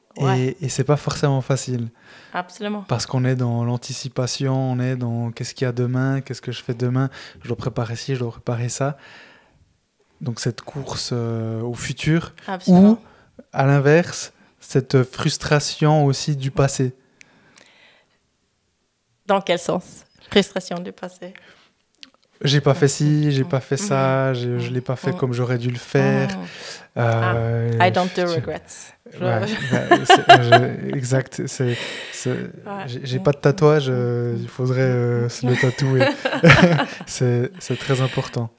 c'est pas forcément facile. Absolument. Parce qu'on est dans l'anticipation, on est dans qu'est-ce qu'il y a demain, qu'est-ce que je fais demain, je dois préparer ci, je dois préparer ça. Donc cette course au futur. Absolument. Ou, à l'inverse, cette frustration aussi du passé. Dans quel sens ? Frustration du passé. J'ai pas fait ci, j'ai pas fait ça, je l'ai pas fait comme j'aurais dû le faire. I don't do regrets. Exact. J'ai pas de tatouage, il faudrait le tatouer. c'est très important.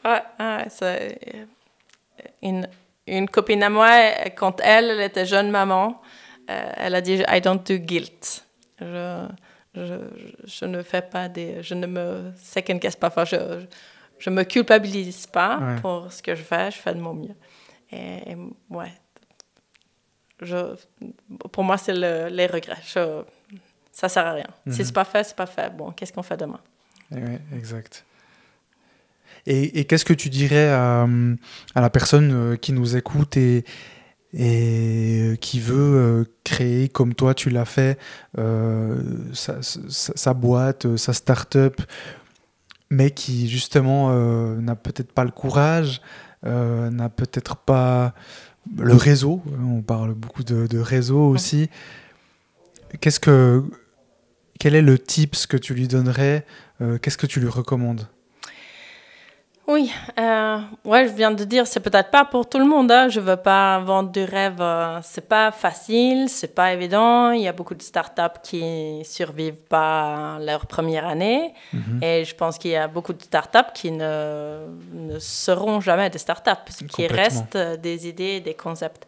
Une copine à moi, quand elle était jeune maman, elle a dit I don't do guilt. Je ne fais pas je ne me second guess pas. Je me culpabilise pas pour ce que je fais de mon mieux. Et pour moi, c'est les regrets. Ça sert à rien. Mm-hmm. Si c'est pas fait. Bon, qu'est-ce qu'on fait demain? Oui, exact. Et qu'est-ce que tu dirais à la personne qui nous écoute et qui veut créer comme toi tu l'as fait sa boîte, sa start-up, mais qui justement n'a peut-être pas le courage, n'a peut-être pas le réseau, on parle beaucoup de réseau aussi. Quel est le tips que tu lui donnerais, qu'est-ce que tu lui recommandes? Oui, je viens de dire, c'est peut-être pas pour tout le monde. Hein. Je veux pas vendre du rêve. C'est pas facile, c'est pas évident. Il y a beaucoup de startups qui survivent pas leur première année. Mm-hmm. Et je pense qu'il y a beaucoup de startups qui ne seront jamais des startups, qui restent des idées, des concepts.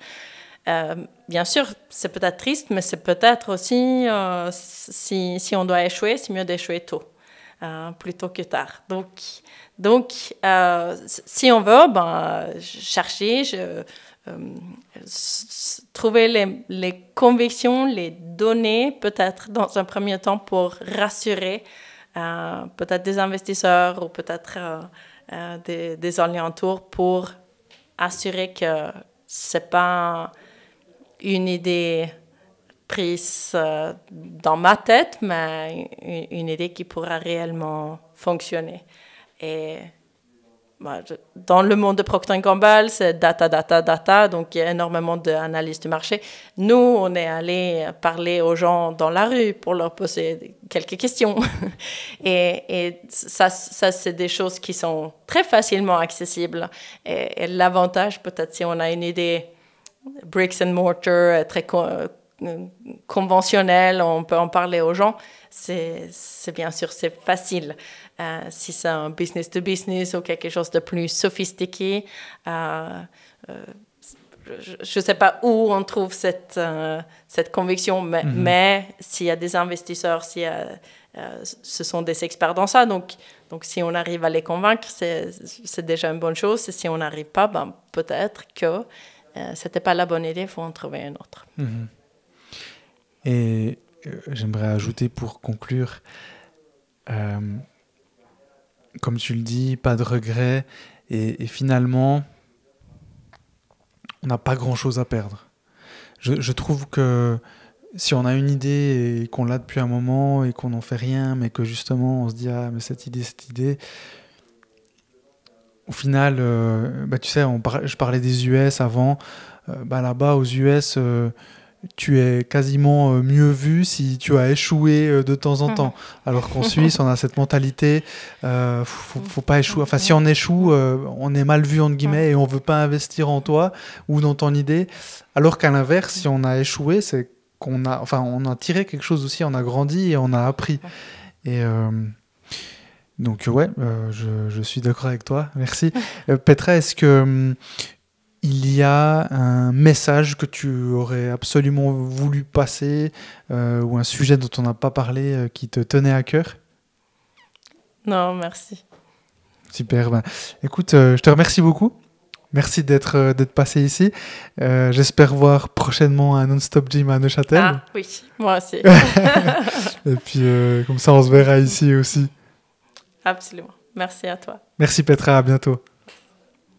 Bien sûr, c'est peut-être triste, mais c'est peut-être aussi, si on doit échouer, c'est mieux d'échouer tôt, plutôt que tard. Donc, si on veut, chercher, trouver les convictions, les données, peut-être dans un premier temps pour rassurer peut-être des investisseurs ou peut-être des alentours pour assurer que c'est pas une idée prise dans ma tête, mais une idée qui pourra réellement fonctionner. Et dans le monde de Procter & Gamble, c'est data, donc il y a énormément d'analyse du marché. Nous, on est allé parler aux gens dans la rue pour leur poser quelques questions. et ça, c'est des choses qui sont très facilement accessibles. Et l'avantage, peut-être, si on a une idée bricks and mortar, très conventionnelle, on peut en parler aux gens, c'est bien sûr, c'est facile. Si c'est un business to business ou quelque chose de plus sophistiqué, je ne sais pas où on trouve cette conviction, mais s'il y a des investisseurs, ce sont des experts dans ça, donc si on arrive à les convaincre, c'est déjà une bonne chose. Et si on n'arrive pas, peut-être que ce n'était pas la bonne idée, il faut en trouver une autre. Et j'aimerais ajouter pour conclure, comme tu le dis, pas de regrets, et finalement, on n'a pas grand-chose à perdre. Je trouve que si on a une idée et qu'on l'a depuis un moment et qu'on n'en fait rien, mais que justement on se dit « Ah, mais cette idée », au final, tu sais, je parlais des US avant, là-bas aux US... tu es quasiment mieux vu si tu as échoué de temps en temps. Alors qu'en Suisse, on a cette mentalité, faut pas échouer. Enfin, si on échoue, on est mal vu, entre guillemets, et on veut pas investir en toi ou dans ton idée. Alors qu'à l'inverse, si on a échoué, c'est on a tiré quelque chose aussi, on a grandi et on a appris. Et donc, je suis d'accord avec toi. Merci. Petra, est-ce que... il y a un message que tu aurais absolument voulu passer ou un sujet dont on n'a pas parlé qui te tenait à cœur? Non, merci. Super. Écoute, je te remercie beaucoup. Merci d'être passé ici. J'espère voir prochainement un Non-Stop Gym à Neuchâtel. Ah oui, moi aussi. Et puis, comme ça, on se verra ici aussi. Absolument. Merci à toi. Merci Petra, à bientôt.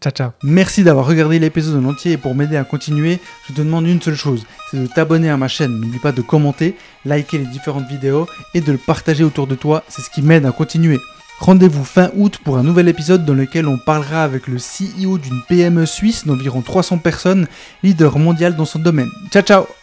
Ciao, ciao. Merci d'avoir regardé l'épisode en entier et pour m'aider à continuer, je te demande une seule chose, c'est de t'abonner à ma chaîne. N'oublie pas de commenter, liker les différentes vidéos et de le partager autour de toi, c'est ce qui m'aide à continuer. Rendez-vous fin août pour un nouvel épisode dans lequel on parlera avec le CEO d'une PME suisse d'environ 300 personnes, leader mondial dans son domaine. Ciao, ciao.